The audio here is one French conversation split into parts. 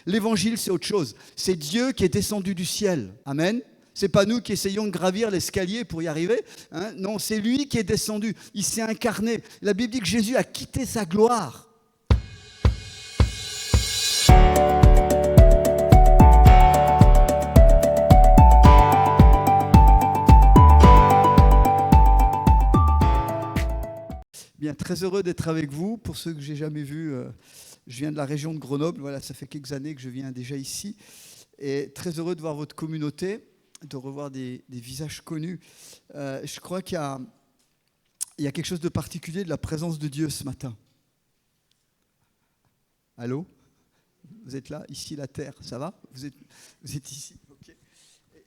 L'évangile, c'est autre chose. C'est Dieu qui est descendu du ciel. Amen. C'est pas nous qui essayons de gravir l'escalier pour y arriver. Hein. Non, c'est lui qui est descendu. Il s'est incarné. La Bible dit que Jésus a quitté sa gloire. Bien, très heureux d'être avec vous. Pour ceux que je n'ai jamais vus, je viens de la région de Grenoble. Voilà, ça fait quelques années que je viens déjà ici. Et très heureux de voir votre communauté, de revoir des visages connus. Je crois qu'il y a quelque chose de particulier de la présence de Dieu ce matin. Allô ? Vous êtes là, ici, la terre, ça va ? Vous êtes ici, ok.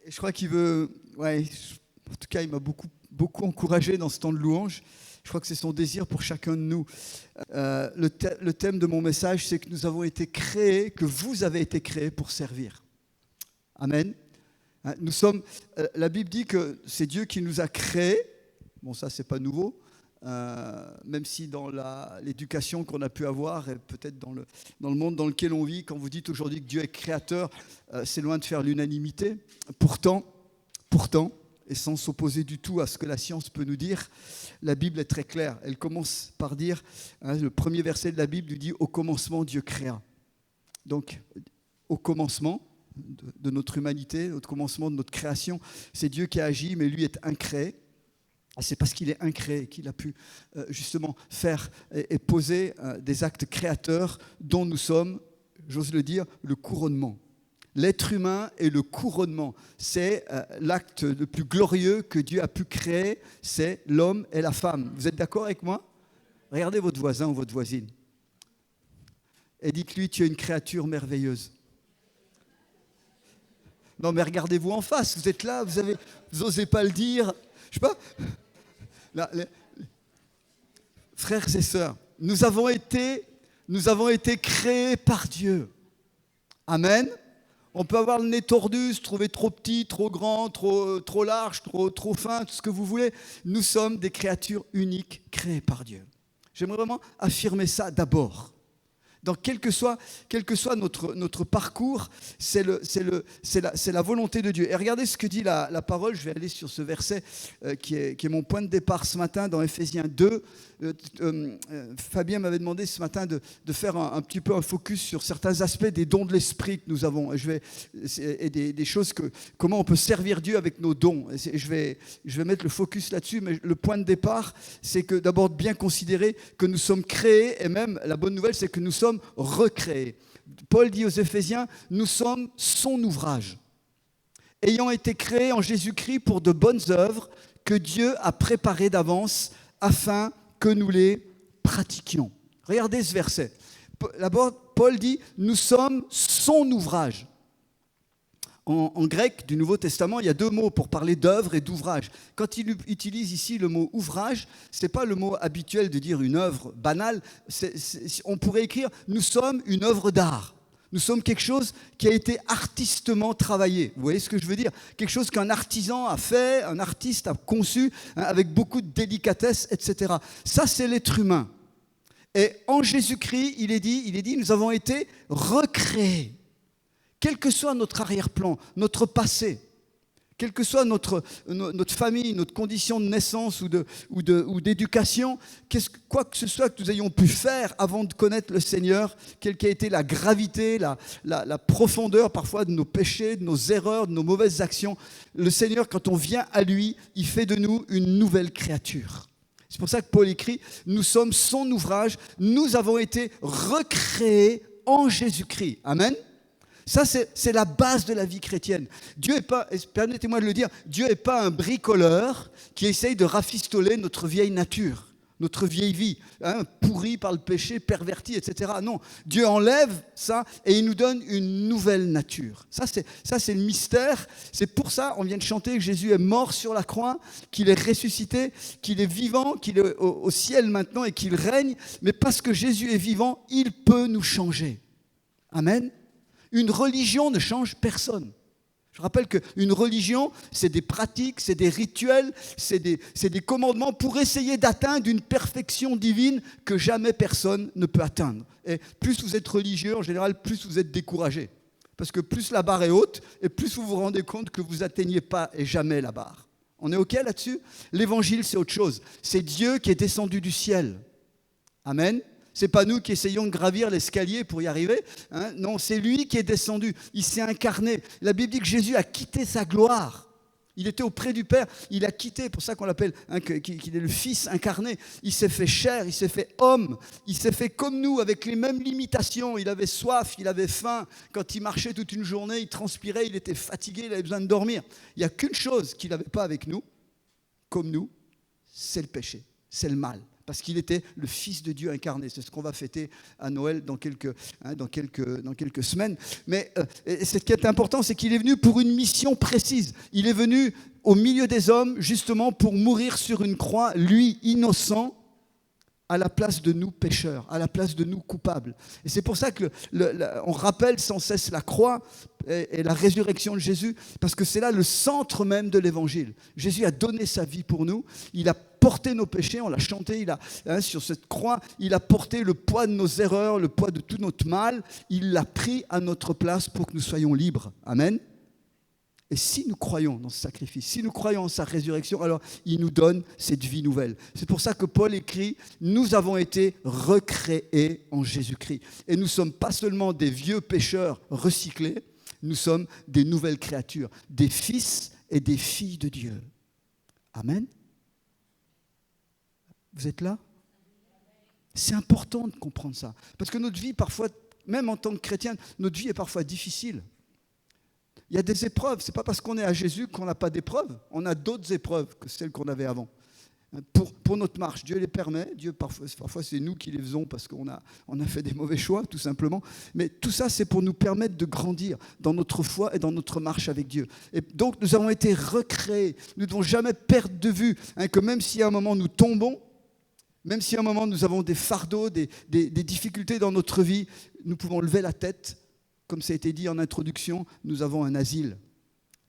Et je crois qu'il veut... Ouais, en tout cas, il m'a beaucoup encouragé dans ce temps de louange. Je crois que c'est son désir pour chacun de nous. Le thème de mon message, c'est que nous avons été créés, que vous avez été créés pour servir. Amen. La Bible dit que c'est Dieu qui nous a créés. Bon, ça, c'est pas nouveau. Même si dans l'éducation qu'on a pu avoir, et peut-être dans le monde dans lequel on vit, quand vous dites aujourd'hui que Dieu est créateur, c'est loin de faire l'unanimité. Pourtant, et sans s'opposer du tout à ce que la science peut nous dire, la Bible est très claire. Elle commence par dire, le premier verset de la Bible lui dit « Au commencement, Dieu créa ». Donc, au commencement de notre humanité, au commencement de notre création, c'est Dieu qui a agi, mais lui est incréé. Et c'est parce qu'il est incréé qu'il a pu justement faire et poser des actes créateurs dont nous sommes, j'ose le dire, le couronnement. L'être humain est le couronnement. C'est l'acte le plus glorieux que Dieu a pu créer, c'est l'homme et la femme. Vous êtes d'accord avec moi ? Regardez votre voisin ou votre voisine et dites-lui, tu es une créature merveilleuse. Non, mais regardez-vous en face, vous êtes là, vous n'osez pas le dire. Je sais pas. Là, frères et sœurs, nous avons été créés par Dieu. Amen. On peut avoir le nez tordu, se trouver trop petit, trop grand, trop large, trop fin, tout ce que vous voulez. Nous sommes des créatures uniques créées par Dieu. J'aimerais vraiment affirmer ça d'abord. Donc, quel que soit notre parcours, c'est la volonté de Dieu. Et regardez ce que dit la parole. Je vais aller sur ce verset qui est mon point de départ ce matin dans Éphésiens 2. Fabien m'avait demandé ce matin de faire un petit peu un focus sur certains aspects des dons de l'esprit que nous avons. Et des choses comment on peut servir Dieu avec nos dons. Et je vais mettre le focus là-dessus, mais le point de départ, c'est que d'abord bien considérer que nous sommes créés, et même la bonne nouvelle, c'est que nous sommes recréés. Paul dit aux Éphésiens, nous sommes son ouvrage, ayant été créés en Jésus-Christ pour de bonnes œuvres que Dieu a préparées d'avance afin que nous les pratiquions. Regardez ce verset. D'abord, Paul dit, nous sommes son ouvrage. En grec du Nouveau Testament, il y a deux mots pour parler d'œuvre et d'ouvrage. Quand il utilise ici le mot ouvrage, ce n'est pas le mot habituel de dire une œuvre banale. On pourrait écrire « nous sommes une œuvre d'art ». Nous sommes quelque chose qui a été artistement travaillé. Vous voyez ce que je veux dire ? Quelque chose qu'un artisan a fait, un artiste a conçu, avec beaucoup de délicatesse, etc. Ça, c'est l'être humain. Et en Jésus-Christ, il est dit, nous avons été recréés. Quel que soit notre arrière-plan, notre passé, quelle que soit notre famille, notre condition de naissance ou d'éducation, quoi que ce soit que nous ayons pu faire avant de connaître le Seigneur, quelle qu'a été la gravité, la profondeur parfois de nos péchés, de nos erreurs, de nos mauvaises actions, le Seigneur, quand on vient à lui, il fait de nous une nouvelle créature. C'est pour ça que Paul écrit, nous sommes son ouvrage, nous avons été recréés en Jésus-Christ. Amen. Ça, c'est la base de la vie chrétienne. Dieu n'est pas, permettez-moi de le dire, Dieu n'est pas un bricoleur qui essaye de rafistoler notre vieille nature, notre vieille vie, pourrie par le péché, pervertie, etc. Non, Dieu enlève ça et il nous donne une nouvelle nature. Ça, c'est le mystère. C'est pour ça, on vient de chanter que Jésus est mort sur la croix, qu'il est ressuscité, qu'il est vivant, qu'il est au ciel maintenant et qu'il règne. Mais parce que Jésus est vivant, il peut nous changer. Amen. Une religion ne change personne. Je Je rappelle qu'une religion, c'est des pratiques, c'est des rituels, c'est des commandements pour essayer d'atteindre une perfection divine que jamais personne ne peut atteindre. Et plus vous êtes religieux, en général, plus vous êtes découragé. Parce que plus la barre est haute, et plus vous vous rendez compte que vous n'atteignez pas et jamais la barre. On est OK là-dessus? L'évangile, c'est autre chose. C'est Dieu qui est descendu du ciel. Amen. Ce n'est pas nous qui essayons de gravir l'escalier pour y arriver. Hein. Non, c'est lui qui est descendu. Il s'est incarné. La Bible dit que Jésus a quitté sa gloire. Il était auprès du Père. Il a quitté, pour ça qu'on l'appelle, qu'il est le Fils incarné. Il s'est fait chair, il s'est fait homme. Il s'est fait comme nous, avec les mêmes limitations. Il avait soif, il avait faim. Quand il marchait toute une journée, il transpirait, il était fatigué, il avait besoin de dormir. Il n'y a qu'une chose qu'il n'avait pas avec nous, comme nous, c'est le péché, c'est le mal. Parce qu'il était le Fils de Dieu incarné. C'est ce qu'on va fêter à Noël dans quelques semaines. Mais ce qui est important, c'est qu'il est venu pour une mission précise. Il est venu au milieu des hommes, justement, pour mourir sur une croix, lui, innocent, à la place de nous pécheurs, à la place de nous coupables. Et c'est pour ça qu'on rappelle sans cesse la croix et la résurrection de Jésus, parce que c'est là le centre même de l'Évangile. Jésus a donné sa vie pour nous, il a porté nos péchés, on l'a chanté, sur cette croix, il a porté le poids de nos erreurs, le poids de tout notre mal, il l'a pris à notre place pour que nous soyons libres. Amen. Et si nous croyons dans ce sacrifice, si nous croyons en sa résurrection, alors il nous donne cette vie nouvelle. C'est pour ça que Paul écrit « Nous avons été recréés en Jésus-Christ ». Et nous ne sommes pas seulement des vieux pécheurs recyclés, nous sommes des nouvelles créatures, des fils et des filles de Dieu. Amen. Vous êtes là? C'est important de comprendre ça. Parce que notre vie, parfois, même en tant que chrétien, notre vie est parfois difficile. Il y a des épreuves. Ce n'est pas parce qu'on est à Jésus qu'on n'a pas d'épreuves. On a d'autres épreuves que celles qu'on avait avant. Pour notre marche, Dieu les permet. Dieu, parfois c'est nous qui les faisons parce qu'on a fait des mauvais choix, tout simplement. Mais tout ça, c'est pour nous permettre de grandir dans notre foi et dans notre marche avec Dieu. Et donc, nous avons été recréés. Nous ne devons jamais perdre de vue que même si à un moment nous tombons, même si à un moment nous avons des fardeaux, des difficultés dans notre vie, nous pouvons lever la tête. Comme ça a été dit en introduction, nous avons un asile,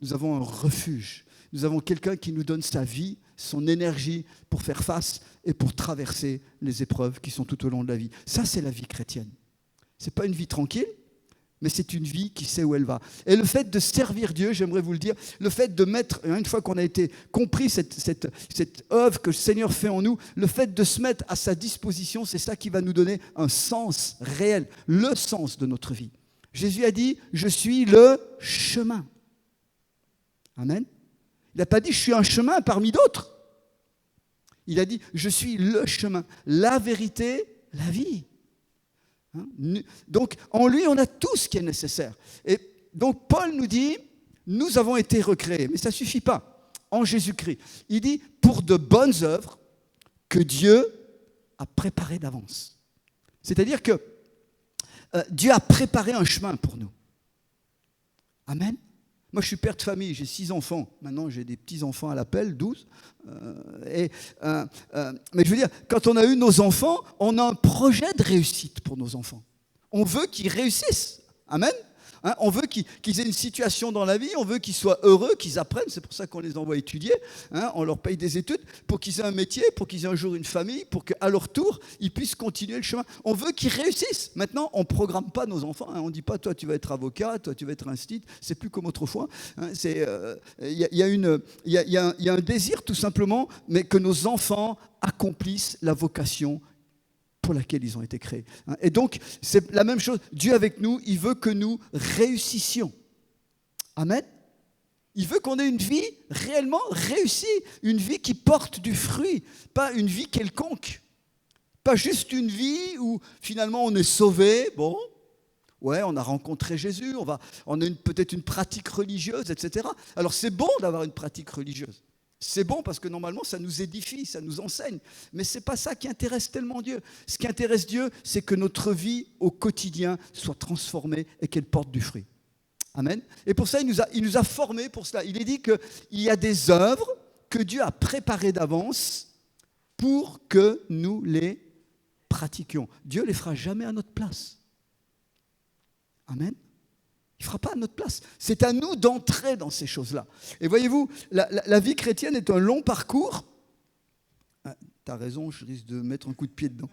nous avons un refuge, nous avons quelqu'un qui nous donne sa vie, son énergie pour faire face et pour traverser les épreuves qui sont tout au long de la vie. Ça, c'est la vie chrétienne. Ce n'est pas une vie tranquille, mais c'est une vie qui sait où elle va. Et le fait de servir Dieu, j'aimerais vous le dire, le fait de mettre, une fois qu'on a été compris cette œuvre que le Seigneur fait en nous, le fait de se mettre à sa disposition, c'est ça qui va nous donner un sens réel, le sens de notre vie. Jésus a dit, je suis le chemin. Amen. Il n'a pas dit, je suis un chemin parmi d'autres. Il a dit, je suis le chemin, la vérité, la vie. Donc, en lui, on a tout ce qui est nécessaire. Et donc, Paul nous dit, nous avons été recréés. Mais ça ne suffit pas. En Jésus-Christ. Il dit, pour de bonnes œuvres que Dieu a préparées d'avance. C'est-à-dire que Dieu a préparé un chemin pour nous. Amen. Moi, je suis père de famille, j'ai 6 enfants. Maintenant, j'ai des petits-enfants à l'appel, 12. Mais je veux dire, quand on a eu nos enfants, on a un projet de réussite pour nos enfants. On veut qu'ils réussissent. Amen. On veut qu'ils aient une situation dans la vie, on veut qu'ils soient heureux, qu'ils apprennent. C'est pour ça qu'on les envoie étudier. On leur paye des études pour qu'ils aient un métier, pour qu'ils aient un jour une famille, pour qu'à leur tour, ils puissent continuer le chemin. On veut qu'ils réussissent. Maintenant, on ne programme pas nos enfants. On ne dit pas, toi, tu vas être avocat, toi, tu vas être institut. C'est plus comme autrefois. Il y a un désir, tout simplement, mais que nos enfants accomplissent la vocation pour laquelle ils ont été créés. Et donc, c'est la même chose. Dieu avec nous, il veut que nous réussissions. Amen. Il veut qu'on ait une vie réellement réussie, une vie qui porte du fruit, pas une vie quelconque. Pas juste une vie où finalement on est sauvé, bon, ouais, on a rencontré Jésus, on a peut-être une pratique religieuse, etc. Alors c'est bon d'avoir une pratique religieuse. C'est bon parce que normalement, ça nous édifie, ça nous enseigne. Mais ce n'est pas ça qui intéresse tellement Dieu. Ce qui intéresse Dieu, c'est que notre vie au quotidien soit transformée et qu'elle porte du fruit. Amen. Et pour ça, il nous a formés pour cela. Il est dit qu'il y a des œuvres que Dieu a préparées d'avance pour que nous les pratiquions. Dieu ne les fera jamais à notre place. Amen. Il ne fera pas à notre place. C'est à nous d'entrer dans ces choses-là. Et voyez-vous, la vie chrétienne est un long parcours. T'as raison, je risque de mettre un coup de pied dedans,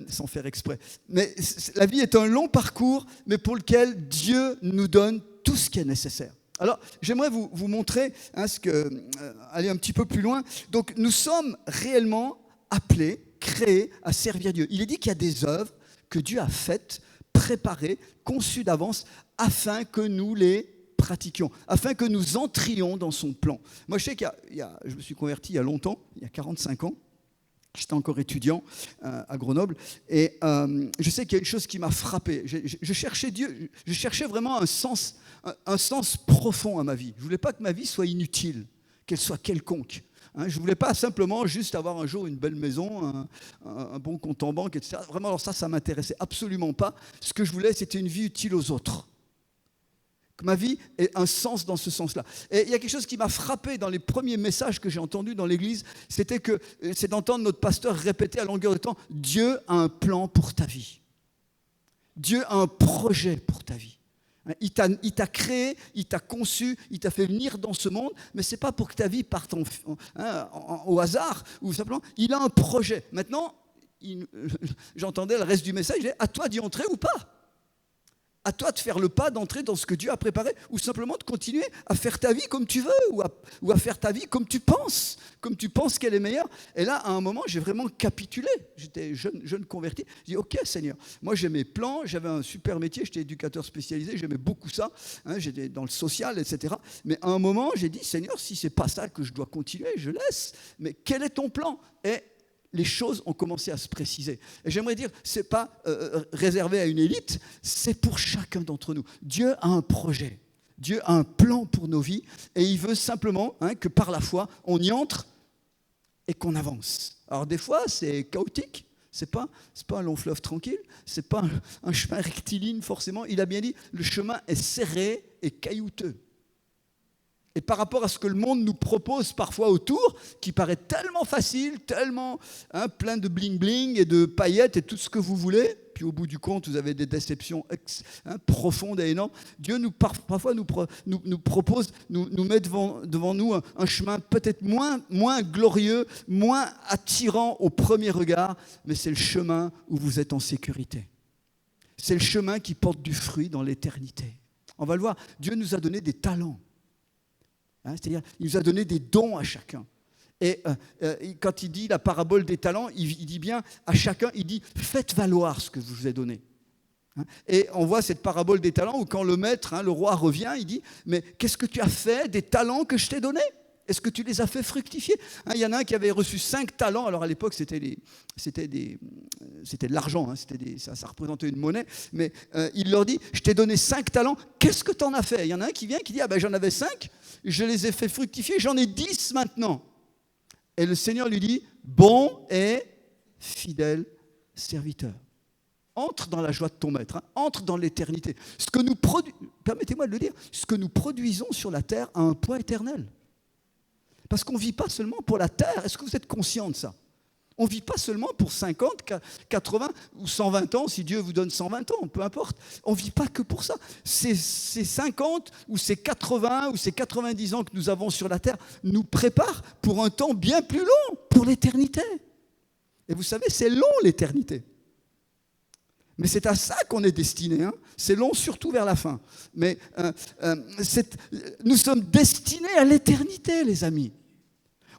sans faire exprès. Mais la vie est un long parcours, mais pour lequel Dieu nous donne tout ce qui est nécessaire. Alors, j'aimerais vous montrer, aller un petit peu plus loin. Donc, nous sommes réellement appelés, créés à servir Dieu. Il est dit qu'il y a des œuvres que Dieu a faites, préparées, conçues d'avance, afin que nous les pratiquions, afin que nous entrions dans son plan. Moi, je sais je me suis converti il y a longtemps, il y a 45 ans. J'étais encore étudiant à Grenoble. Et je sais qu'il y a une chose qui m'a frappé. Je cherchais Dieu, je cherchais vraiment un sens profond à ma vie. Je ne voulais pas que ma vie soit inutile, qu'elle soit quelconque. Je ne voulais pas simplement juste avoir un jour une belle maison, un bon compte en banque, etc. Vraiment, alors ça ne m'intéressait absolument pas. Ce que je voulais, c'était une vie utile aux autres. Que ma vie ait un sens dans ce sens-là. Et il y a quelque chose qui m'a frappé dans les premiers messages que j'ai entendus dans l'église, c'est d'entendre notre pasteur répéter à longueur de temps, Dieu a un plan pour ta vie. Dieu a un projet pour ta vie. Il t'a créé, il t'a conçu, il t'a fait venir dans ce monde, mais ce n'est pas pour que ta vie parte au hasard, ou simplement, il a un projet. Maintenant, j'entendais le reste du message, il disait, à toi d'y entrer ou pas. À toi de faire le pas, d'entrer dans ce que Dieu a préparé, ou simplement de continuer à faire ta vie comme tu veux, ou à faire ta vie comme tu penses qu'elle est meilleure. Et là, à un moment, j'ai vraiment capitulé. J'étais jeune converti. Je dis, ok Seigneur, moi j'ai mes plans, j'avais un super métier, j'étais éducateur spécialisé, j'aimais beaucoup ça, j'étais dans le social, etc. Mais à un moment, j'ai dit, Seigneur, si c'est pas ça que je dois continuer, je laisse. Mais quel est ton plan ? Et les choses ont commencé à se préciser. Et j'aimerais dire, ce n'est pas réservé à une élite, c'est pour chacun d'entre nous. Dieu a un projet, Dieu a un plan pour nos vies, et il veut simplement que par la foi, on y entre et qu'on avance. Alors des fois, c'est chaotique, c'est pas un long fleuve tranquille, c'est pas un chemin rectiligne forcément. Il a bien dit, le chemin est serré et caillouteux. Et par rapport à ce que le monde nous propose parfois autour, qui paraît tellement facile, tellement plein de bling-bling et de paillettes et tout ce que vous voulez, puis au bout du compte, vous avez des déceptions profondes et énormes. Dieu parfois nous propose, nous met devant nous un chemin peut-être moins glorieux, moins attirant au premier regard, mais c'est le chemin où vous êtes en sécurité. C'est le chemin qui porte du fruit dans l'éternité. On va le voir, Dieu nous a donné des talents. C'est-à-dire, il nous a donné des dons à chacun. Et quand il dit la parabole des talents, il dit bien à chacun, il dit « faites valoir ce que je vous ai donné ». Et on voit cette parabole des talents où quand le maître, le roi revient, il dit « mais qu'est-ce que tu as fait des talents que je t'ai donnés ? Est-ce que tu les as fait fructifier ?» Il y en a un qui avait reçu 5 talents. Alors à l'époque, c'était de l'argent, ça représentait une monnaie. Mais il leur dit « je t'ai donné 5 talents, qu'est-ce que tu en as fait ?» Il y en a un qui vient qui dit « ah ben j'en avais 5, je les ai fait fructifier, j'en ai 10 maintenant. » Et le Seigneur lui dit « bon et fidèle serviteur. Entre dans la joie de ton maître, entre dans l'éternité. » Permettez-moi de le dire, ce que nous produisons sur la terre a un poids éternel. Parce qu'on ne vit pas seulement pour la terre. Est-ce que vous êtes conscient de ça ? On ne vit pas seulement pour 50, 80 ou 120 ans, si Dieu vous donne 120 ans, peu importe. On ne vit pas que pour ça. Ces 50 ou ces 80 ou ces 90 ans que nous avons sur la terre nous préparent pour un temps bien plus long, pour l'éternité. Et vous savez, c'est long l'éternité. Mais c'est à ça qu'on est destiné. C'est long surtout vers la fin. Mais nous sommes destinés à l'éternité, les amis.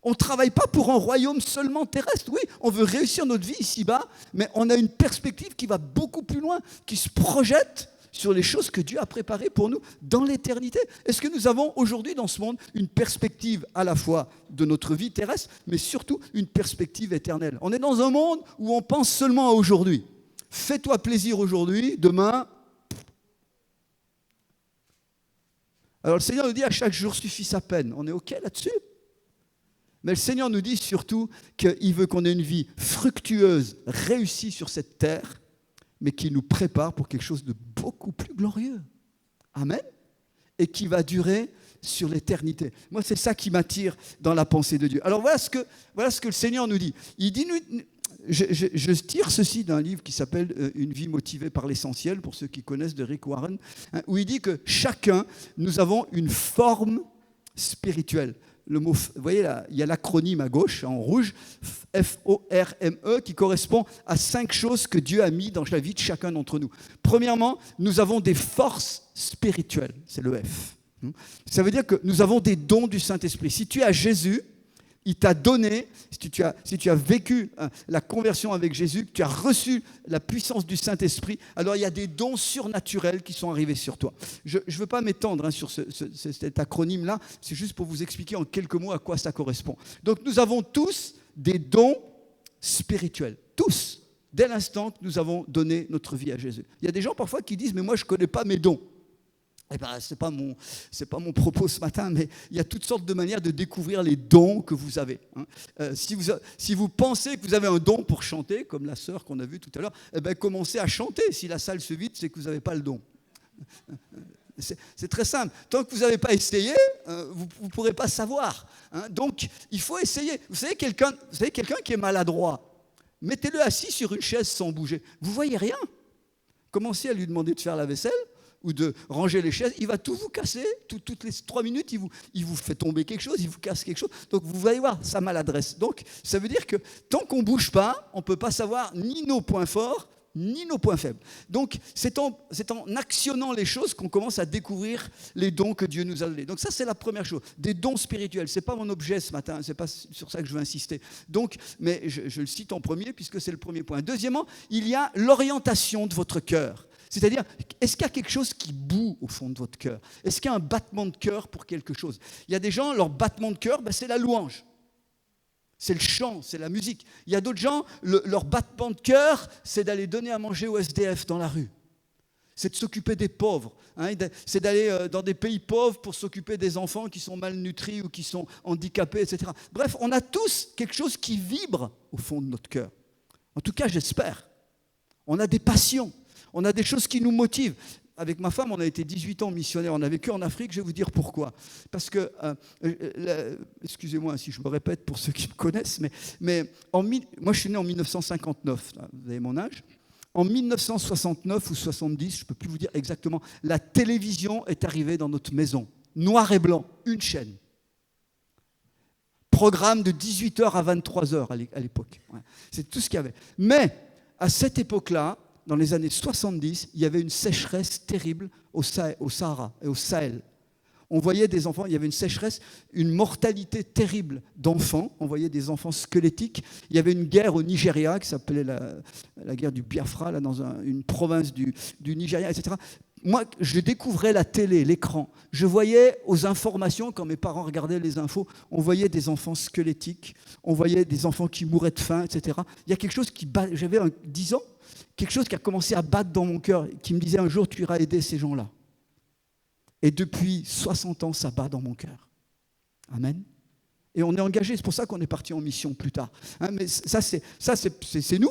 On ne travaille pas pour un royaume seulement terrestre. Oui, on veut réussir notre vie ici-bas, mais on a une perspective qui va beaucoup plus loin, qui se projette sur les choses que Dieu a préparées pour nous dans l'éternité. Est-ce que nous avons aujourd'hui dans ce monde une perspective à la fois de notre vie terrestre, mais surtout une perspective éternelle ? On est dans un monde où on pense seulement à aujourd'hui. Fais-toi plaisir aujourd'hui, demain. Alors le Seigneur nous dit à chaque jour suffit sa peine. On est OK là-dessus ? Mais le Seigneur nous dit surtout qu'il veut qu'on ait une vie fructueuse, réussie sur cette terre, mais qu'il nous prépare pour quelque chose de beaucoup plus glorieux. Amen. Et qui va durer sur l'éternité. Moi, c'est ça qui m'attire dans la pensée de Dieu. Alors voilà ce que le Seigneur nous dit. Il dit, je tire ceci d'un livre qui s'appelle Une vie motivée par l'essentiel, pour ceux qui connaissent, de Rick Warren, hein, où il dit que chacun, nous avons une forme spirituelle. Le mot, vous voyez là, il y a l'acronyme à gauche, en rouge, F-O-R-M-E, qui correspond à 5 choses que Dieu a mis dans la vie de chacun d'entre nous. Premièrement, nous avons des forces spirituelles, c'est le F. Ça veut dire que nous avons des dons du Saint-Esprit. Si tu as Jésus, il t'a donné, si tu as vécu la conversion avec Jésus, que tu as reçu la puissance du Saint-Esprit, alors il y a des dons surnaturels qui sont arrivés sur toi. Je ne veux pas m'étendre sur cet acronyme-là, c'est juste pour vous expliquer en quelques mots à quoi ça correspond. Donc nous avons tous des dons spirituels, tous, dès l'instant que nous avons donné notre vie à Jésus. Il y a des gens parfois qui disent « mais moi je ne connais pas mes dons ». Eh ben, ce n'est pas mon propos ce matin, mais il y a toutes sortes de manières de découvrir les dons que vous avez. Si vous pensez que vous avez un don pour chanter, comme la sœur qu'on a vue tout à l'heure, eh ben, commencez à chanter. Si la salle se vide, c'est que vous n'avez pas le don. C'est très simple. Tant que vous n'avez pas essayé, vous ne pourrez pas savoir. Donc, il faut essayer. Vous savez, quelqu'un qui est maladroit, mettez-le assis sur une chaise sans bouger. Vous ne voyez rien. Commencez à lui demander de faire la vaisselle ou de ranger les chaises, il va tout vous casser. Toutes les 3 minutes, il vous fait tomber quelque chose, il vous casse quelque chose. Donc, vous allez voir sa maladresse. Donc, ça veut dire que tant qu'on ne bouge pas, on ne peut pas savoir ni nos points forts, ni nos points faibles. Donc, c'est en actionnant les choses qu'on commence à découvrir les dons que Dieu nous a donnés. Donc, ça, c'est la première chose. Des dons spirituels. Ce n'est pas mon objet ce matin, ce n'est pas sur ça que je veux insister. Donc, mais je le cite en premier, puisque c'est le premier point. Deuxièmement, il y a l'orientation de votre cœur. C'est-à-dire, est-ce qu'il y a quelque chose qui bout au fond de votre cœur? Est-ce qu'il y a un battement de cœur pour quelque chose? Il y a des gens, leur battement de cœur, c'est la louange. C'est le chant, c'est la musique. Il y a d'autres gens, leur battement de cœur, c'est d'aller donner à manger aux SDF dans la rue. C'est de s'occuper des pauvres. C'est d'aller dans des pays pauvres pour s'occuper des enfants qui sont malnutris ou qui sont handicapés, etc. Bref, on a tous quelque chose qui vibre au fond de notre cœur. En tout cas, j'espère. On a des passions. On a des choses qui nous motivent. Avec ma femme, on a été 18 ans missionnaires. On a vécu en Afrique. Je vais vous dire pourquoi. Parce que, excusez-moi si je me répète pour ceux qui me connaissent, mais moi je suis né en 1959. Vous avez mon âge. En 1969 ou 70, je ne peux plus vous dire exactement, la télévision est arrivée dans notre maison. Noir et blanc, une chaîne. Programme de 18h à 23h à l'époque. C'est tout ce qu'il y avait. Mais à cette époque-là, dans les années 70, il y avait une sécheresse terrible au Sahara et au Sahel. On voyait des enfants, il y avait une sécheresse, une mortalité terrible d'enfants. On voyait des enfants squelettiques. Il y avait une guerre au Nigeria qui s'appelait la guerre du Biafra, là, dans une province du Nigeria, etc. Moi, je découvrais la télé, l'écran. Je voyais aux informations, quand mes parents regardaient les infos, on voyait des enfants squelettiques, on voyait des enfants qui mouraient de faim, etc. Il y a quelque chose qui bat. J'avais 10 ans. Quelque chose qui a commencé à battre dans mon cœur, qui me disait un jour, tu iras aider ces gens-là. Et depuis 60 ans, ça bat dans mon cœur. Amen. Et on est engagé, c'est pour ça qu'on est parti en mission plus tard. Mais ça, c'est nous.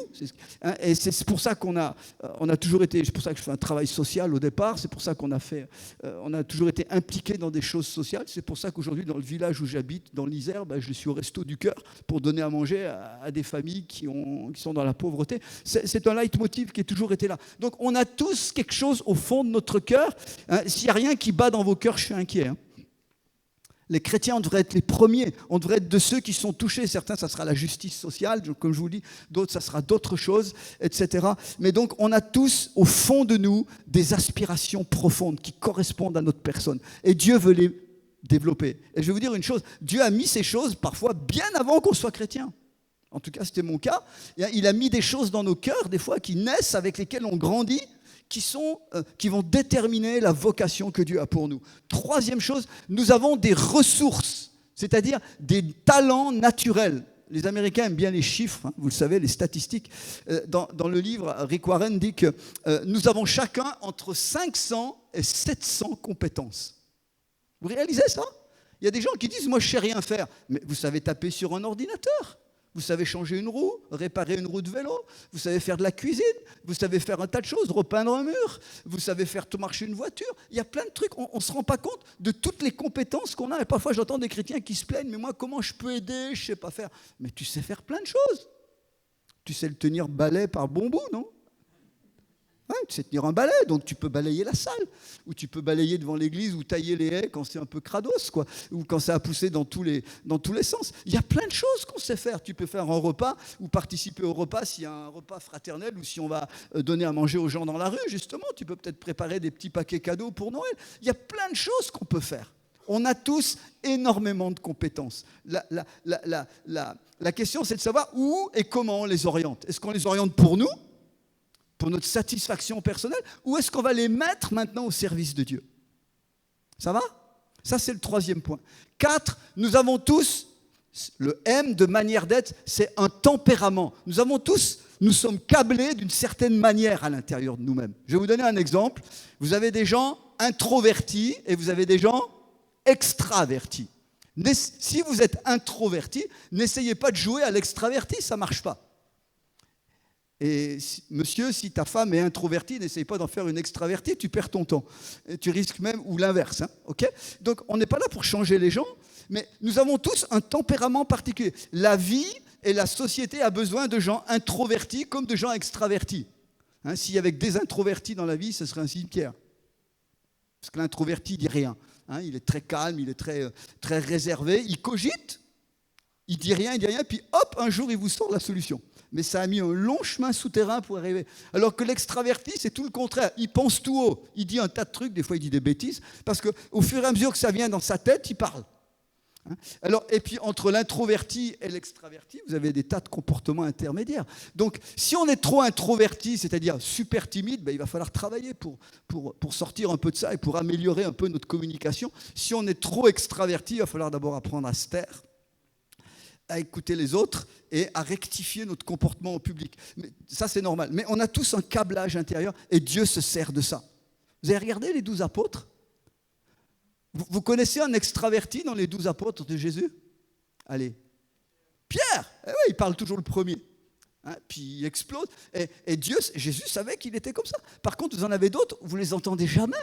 Et c'est pour ça qu'on a toujours été, c'est pour ça que je fais un travail social au départ, c'est pour ça qu'on on a toujours été impliqué dans des choses sociales. C'est pour ça qu'aujourd'hui, dans le village où j'habite, dans l'Isère, je suis au Resto du Cœur pour donner à manger à des familles qui sont dans la pauvreté. C'est un leitmotiv qui a toujours été là. Donc, on a tous quelque chose au fond de notre cœur. S'il n'y a rien qui bat dans vos cœurs, je suis inquiet. Les chrétiens, on devrait être les premiers. On devrait être de ceux qui sont touchés. Certains, ça sera la justice sociale, comme je vous le dis. D'autres, ça sera d'autres choses, etc. Mais donc, on a tous, au fond de nous, des aspirations profondes qui correspondent à notre personne. Et Dieu veut les développer. Et je vais vous dire une chose. Dieu a mis ces choses, parfois, bien avant qu'on soit chrétien. En tout cas, c'était mon cas. Il a mis des choses dans nos cœurs, des fois, qui naissent, avec lesquelles on grandit, qui vont déterminer la vocation que Dieu a pour nous. Troisième chose, nous avons des ressources, c'est-à-dire des talents naturels. Les Américains aiment bien les chiffres, vous le savez, les statistiques. Dans le livre, Rick Warren dit que nous avons chacun entre 500 et 700 compétences. Vous réalisez ça? Il y a des gens qui disent « moi je ne sais rien faire ». Mais vous savez taper sur un ordinateur. Vous savez changer une roue, réparer une roue de vélo, vous savez faire de la cuisine, vous savez faire un tas de choses, repeindre un mur, vous savez faire tout marcher une voiture. Il y a plein de trucs, on ne se rend pas compte de toutes les compétences qu'on a. Et parfois, j'entends des chrétiens qui se plaignent, mais moi, comment je peux aider? Je ne sais pas faire. Mais tu sais faire plein de choses. Tu sais le tenir balai par bon bout, non? Ouais, tu sais tenir un balai, donc tu peux balayer la salle, ou tu peux balayer devant l'église, ou tailler les haies quand c'est un peu crados, quoi, ou quand ça a poussé dans tous les sens. Il y a plein de choses qu'on sait faire. Tu peux faire un repas, ou participer au repas s'il y a un repas fraternel, ou si on va donner à manger aux gens dans la rue, justement. Tu peux peut-être préparer des petits paquets cadeaux pour Noël. Il y a plein de choses qu'on peut faire. On a tous énormément de compétences. La question, c'est de savoir où et comment on les oriente. Est-ce qu'on les oriente pour nous, pour notre satisfaction personnelle, ou est-ce qu'on va les mettre maintenant au service de Dieu? Ça va? Ça, c'est le troisième point. 4, nous avons tous, le M de manière d'être, c'est un tempérament. Nous sommes câblés d'une certaine manière à l'intérieur de nous-mêmes. Je vais vous donner un exemple. Vous avez des gens introvertis et vous avez des gens extravertis. Si vous êtes introverti, n'essayez pas de jouer à l'extraverti, ça ne marche pas. Et monsieur, si ta femme est introvertie, n'essaye pas d'en faire une extravertie, tu perds ton temps. Et tu risques même, ou l'inverse. Okay? Donc on n'est pas là pour changer les gens, mais nous avons tous un tempérament particulier. La vie et la société a besoin de gens introvertis comme de gens extravertis. S'il y avait que des introvertis dans la vie, ce serait un cimetière. Parce que l'introverti ne dit rien. Il est très calme, il est très, très réservé, il cogite, il dit rien, puis hop, un jour, il vous sort la solution. Mais ça a mis un long chemin souterrain pour arriver. Alors que l'extraverti, c'est tout le contraire. Il pense tout haut. Il dit un tas de trucs, des fois il dit des bêtises, parce qu'au fur et à mesure que ça vient dans sa tête, il parle. Alors, et puis entre l'introverti et l'extraverti, vous avez des tas de comportements intermédiaires. Donc, si on est trop introverti, c'est-à-dire super timide, il va falloir travailler pour sortir un peu de ça et pour améliorer un peu notre communication. Si on est trop extraverti, il va falloir d'abord apprendre à se taire, à écouter les autres et à rectifier notre comportement au public. Mais ça, c'est normal. Mais on a tous un câblage intérieur et Dieu se sert de ça. Vous avez regardé les 12 apôtres? Vous connaissez un extraverti dans les 12 apôtres de Jésus? Allez. Pierre! Oui, il parle toujours le premier. Puis il explose. Et Jésus savait qu'il était comme ça. Par contre, vous en avez d'autres, vous ne les entendez jamais.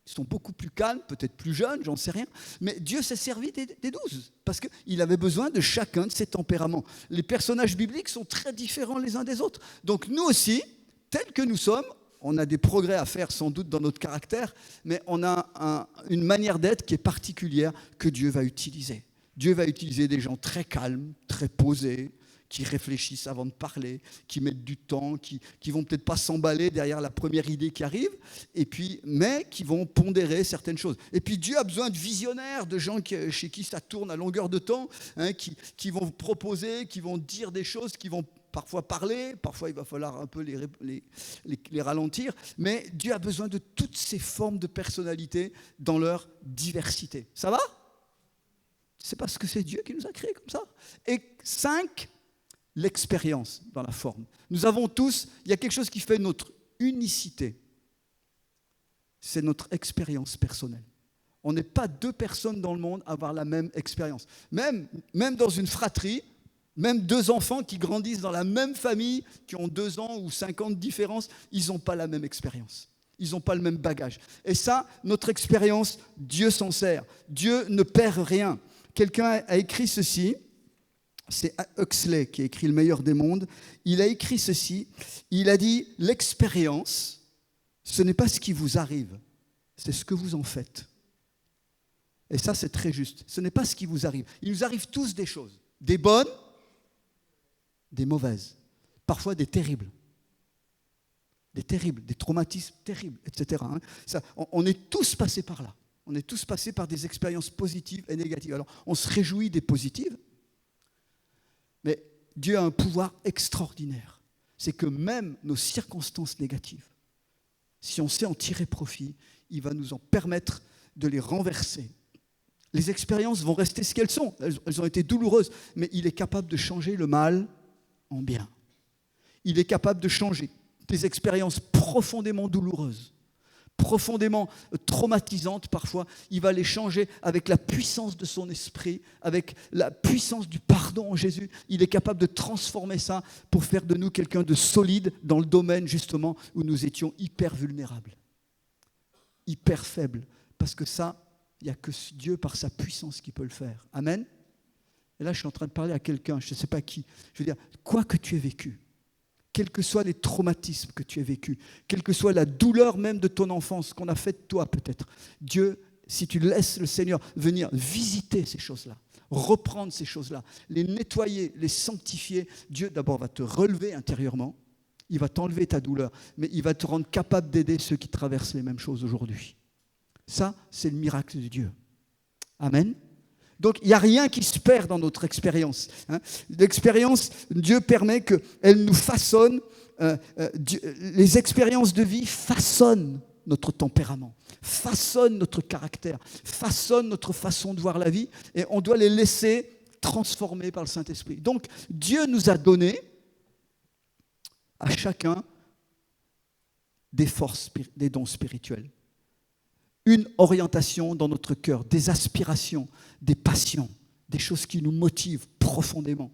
Ils sont beaucoup plus calmes, peut-être plus jeunes, j'en sais rien. Mais Dieu s'est servi des 12, parce qu'il avait besoin de chacun de ses tempéraments. Les personnages bibliques sont très différents les uns des autres. Donc nous aussi, tels que nous sommes, on a des progrès à faire sans doute dans notre caractère, mais on a une manière d'être qui est particulière que Dieu va utiliser. Dieu va utiliser des gens très calmes, très posés, qui réfléchissent avant de parler, qui mettent du temps, qui vont peut-être pas s'emballer derrière la première idée qui arrive, mais qui vont pondérer certaines choses. Et puis Dieu a besoin de visionnaires, de gens chez qui ça tourne à longueur de temps, qui vont proposer, qui vont dire des choses, qui vont parfois parler, parfois il va falloir un peu les ralentir, mais Dieu a besoin de toutes ces formes de personnalité dans leur diversité. Ça va? C'est parce que c'est Dieu qui nous a créés comme ça. Et 5, l'expérience dans la forme. Nous avons tous, il y a quelque chose qui fait notre unicité. C'est notre expérience personnelle. On n'est pas 2 personnes dans le monde à avoir la même expérience. Même dans une fratrie, même 2 enfants qui grandissent dans la même famille, qui ont 2 ans ou 5 ans de différence, ils n'ont pas la même expérience. Ils n'ont pas le même bagage. Et ça, notre expérience, Dieu s'en sert. Dieu ne perd rien. Quelqu'un a écrit ceci, c'est Huxley qui a écrit Le meilleur des mondes. Il a écrit ceci, il a dit « L'expérience, ce n'est pas ce qui vous arrive, c'est ce que vous en faites. » Et ça, c'est très juste. Ce n'est pas ce qui vous arrive. Il nous arrive tous des choses, des bonnes, des mauvaises, parfois des terribles, des traumatismes terribles, etc. Ça, on est tous passés par là. On est tous passés par des expériences positives et négatives. Alors, on se réjouit des positives, mais Dieu a un pouvoir extraordinaire. C'est que même nos circonstances négatives, si on sait en tirer profit, il va nous en permettre de les renverser. Les expériences vont rester ce qu'elles sont. Elles ont été douloureuses, mais il est capable de changer le mal en bien. Il est capable de changer des expériences profondément douloureuses, profondément traumatisantes parfois. Il va les changer avec la puissance de son esprit, avec la puissance du pardon en Jésus. Il est capable de transformer ça pour faire de nous quelqu'un de solide dans le domaine justement où nous étions hyper vulnérables, hyper faibles. Parce que ça, il n'y a que Dieu par sa puissance qui peut le faire. Amen. Et là, je suis en train de parler à quelqu'un, je ne sais pas qui. Je veux dire, quoi que tu aies vécu, quels que soient les traumatismes que tu as vécus, quelle que soit la douleur même de ton enfance, qu'on a fait de toi peut-être, Dieu, si tu laisses le Seigneur venir visiter ces choses-là, reprendre ces choses-là, les nettoyer, les sanctifier, Dieu d'abord va te relever intérieurement, il va t'enlever ta douleur, mais il va te rendre capable d'aider ceux qui traversent les mêmes choses aujourd'hui. Ça, c'est le miracle de Dieu. Amen. Donc, il n'y a rien qui se perd dans notre expérience. L'expérience, Dieu permet qu'elle nous façonne. Les expériences de vie façonnent notre tempérament, façonnent notre caractère, façonnent notre façon de voir la vie, et on doit les laisser transformer par le Saint-Esprit. Donc, Dieu nous a donné à chacun des forces, des dons spirituels, une orientation dans notre cœur, des aspirations, des passions, des choses qui nous motivent profondément.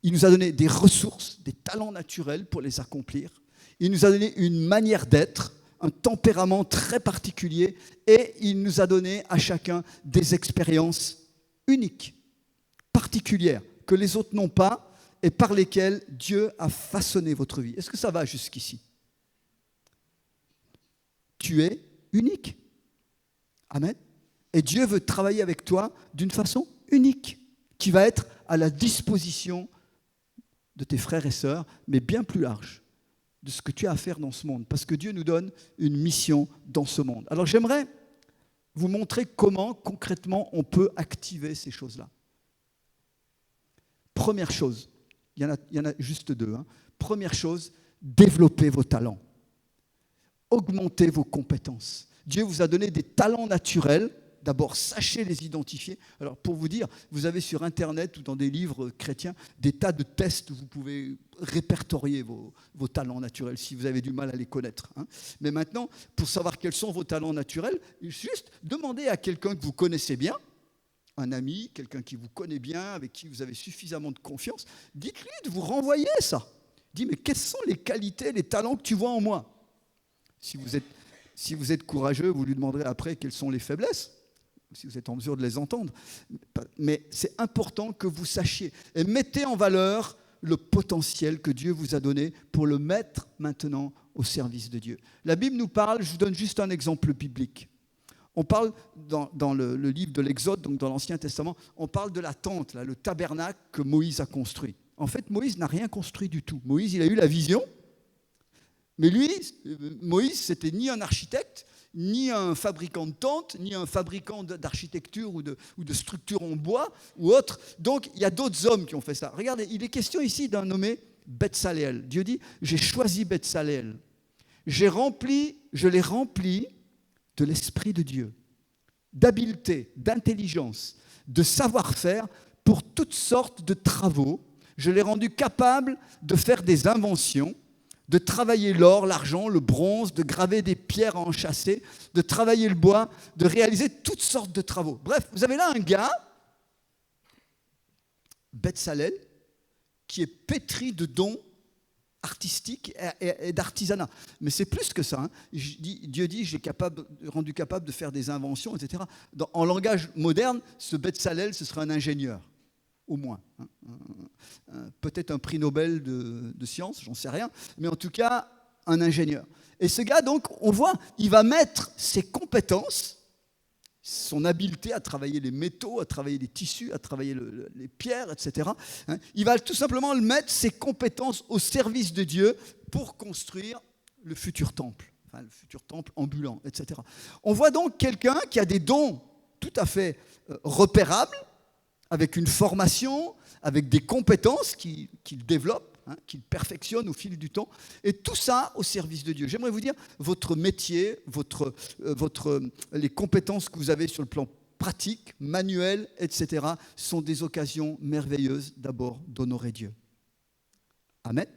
Il nous a donné des ressources, des talents naturels pour les accomplir. Il nous a donné une manière d'être, un tempérament très particulier, et il nous a donné à chacun des expériences uniques, particulières, que les autres n'ont pas et par lesquelles Dieu a façonné votre vie. Est-ce que ça va jusqu'ici? Tu es unique. Amen. Et Dieu veut travailler avec toi d'une façon unique, qui va être à la disposition de tes frères et sœurs, mais bien plus large, de ce que tu as à faire dans ce monde. Parce que Dieu nous donne une mission dans ce monde. Alors j'aimerais vous montrer comment, concrètement, on peut activer ces choses-là. Première chose, il y en a juste deux. Première chose, développez vos talents. Augmentez vos compétences. Dieu vous a donné des talents naturels. D'abord, sachez les identifier. Alors, pour vous dire, vous avez sur Internet ou dans des livres chrétiens des tas de tests où vous pouvez répertorier vos talents naturels si vous avez du mal à les connaître. Mais maintenant, pour savoir quels sont vos talents naturels, juste demandez à quelqu'un que vous connaissez bien, un ami, quelqu'un qui vous connaît bien, avec qui vous avez suffisamment de confiance, dites-lui de vous renvoyer ça. Dites, mais quelles sont les qualités, les talents que tu vois en moi? Si vous êtes courageux, vous lui demanderez après quelles sont les faiblesses, si vous êtes en mesure de les entendre. Mais c'est important que vous sachiez et mettez en valeur le potentiel que Dieu vous a donné pour le mettre maintenant au service de Dieu. La Bible nous parle, je vous donne juste un exemple biblique. On parle dans le livre de l'Exode, donc dans l'Ancien Testament, on parle de la tente, là, le tabernacle que Moïse a construit. En fait, Moïse n'a rien construit du tout. Moïse, il a eu la vision, mais lui, Moïse, c'était ni un architecte, ni un fabricant de tentes, ni un fabricant d'architecture ou de structures en bois ou autre. Donc, il y a d'autres hommes qui ont fait ça. Regardez, il est question ici d'un nommé Betsaleel. Dieu dit, j'ai choisi Betsaleel. Je l'ai rempli de l'Esprit de Dieu, d'habileté, d'intelligence, de savoir-faire pour toutes sortes de travaux. Je l'ai rendu capable de faire des inventions, de travailler l'or, l'argent, le bronze, de graver des pierres à enchâsser, de travailler le bois, de réaliser toutes sortes de travaux. Bref, vous avez là un gars, Betsaleel, qui est pétri de dons artistiques et d'artisanat. Mais c'est plus que ça. Dieu dit, j'ai rendu capable de faire des inventions, etc. En langage moderne, ce Betsaleel, ce serait un ingénieur. Au moins. Peut-être un prix Nobel de sciences, j'en sais rien, mais en tout cas, un ingénieur. Et ce gars, donc, on voit, il va mettre ses compétences, son habileté à travailler les métaux, à travailler les tissus, à travailler les pierres, etc. Il va tout simplement mettre ses compétences au service de Dieu pour construire le futur temple, enfin, le futur temple ambulant, etc. On voit donc quelqu'un qui a des dons tout à fait repérables, avec une formation, avec des compétences qu'il développe, qu'il perfectionne au fil du temps, et tout ça au service de Dieu. J'aimerais vous dire, votre métier, les compétences que vous avez sur le plan pratique, manuel, etc., sont des occasions merveilleuses d'abord d'honorer Dieu. Amen.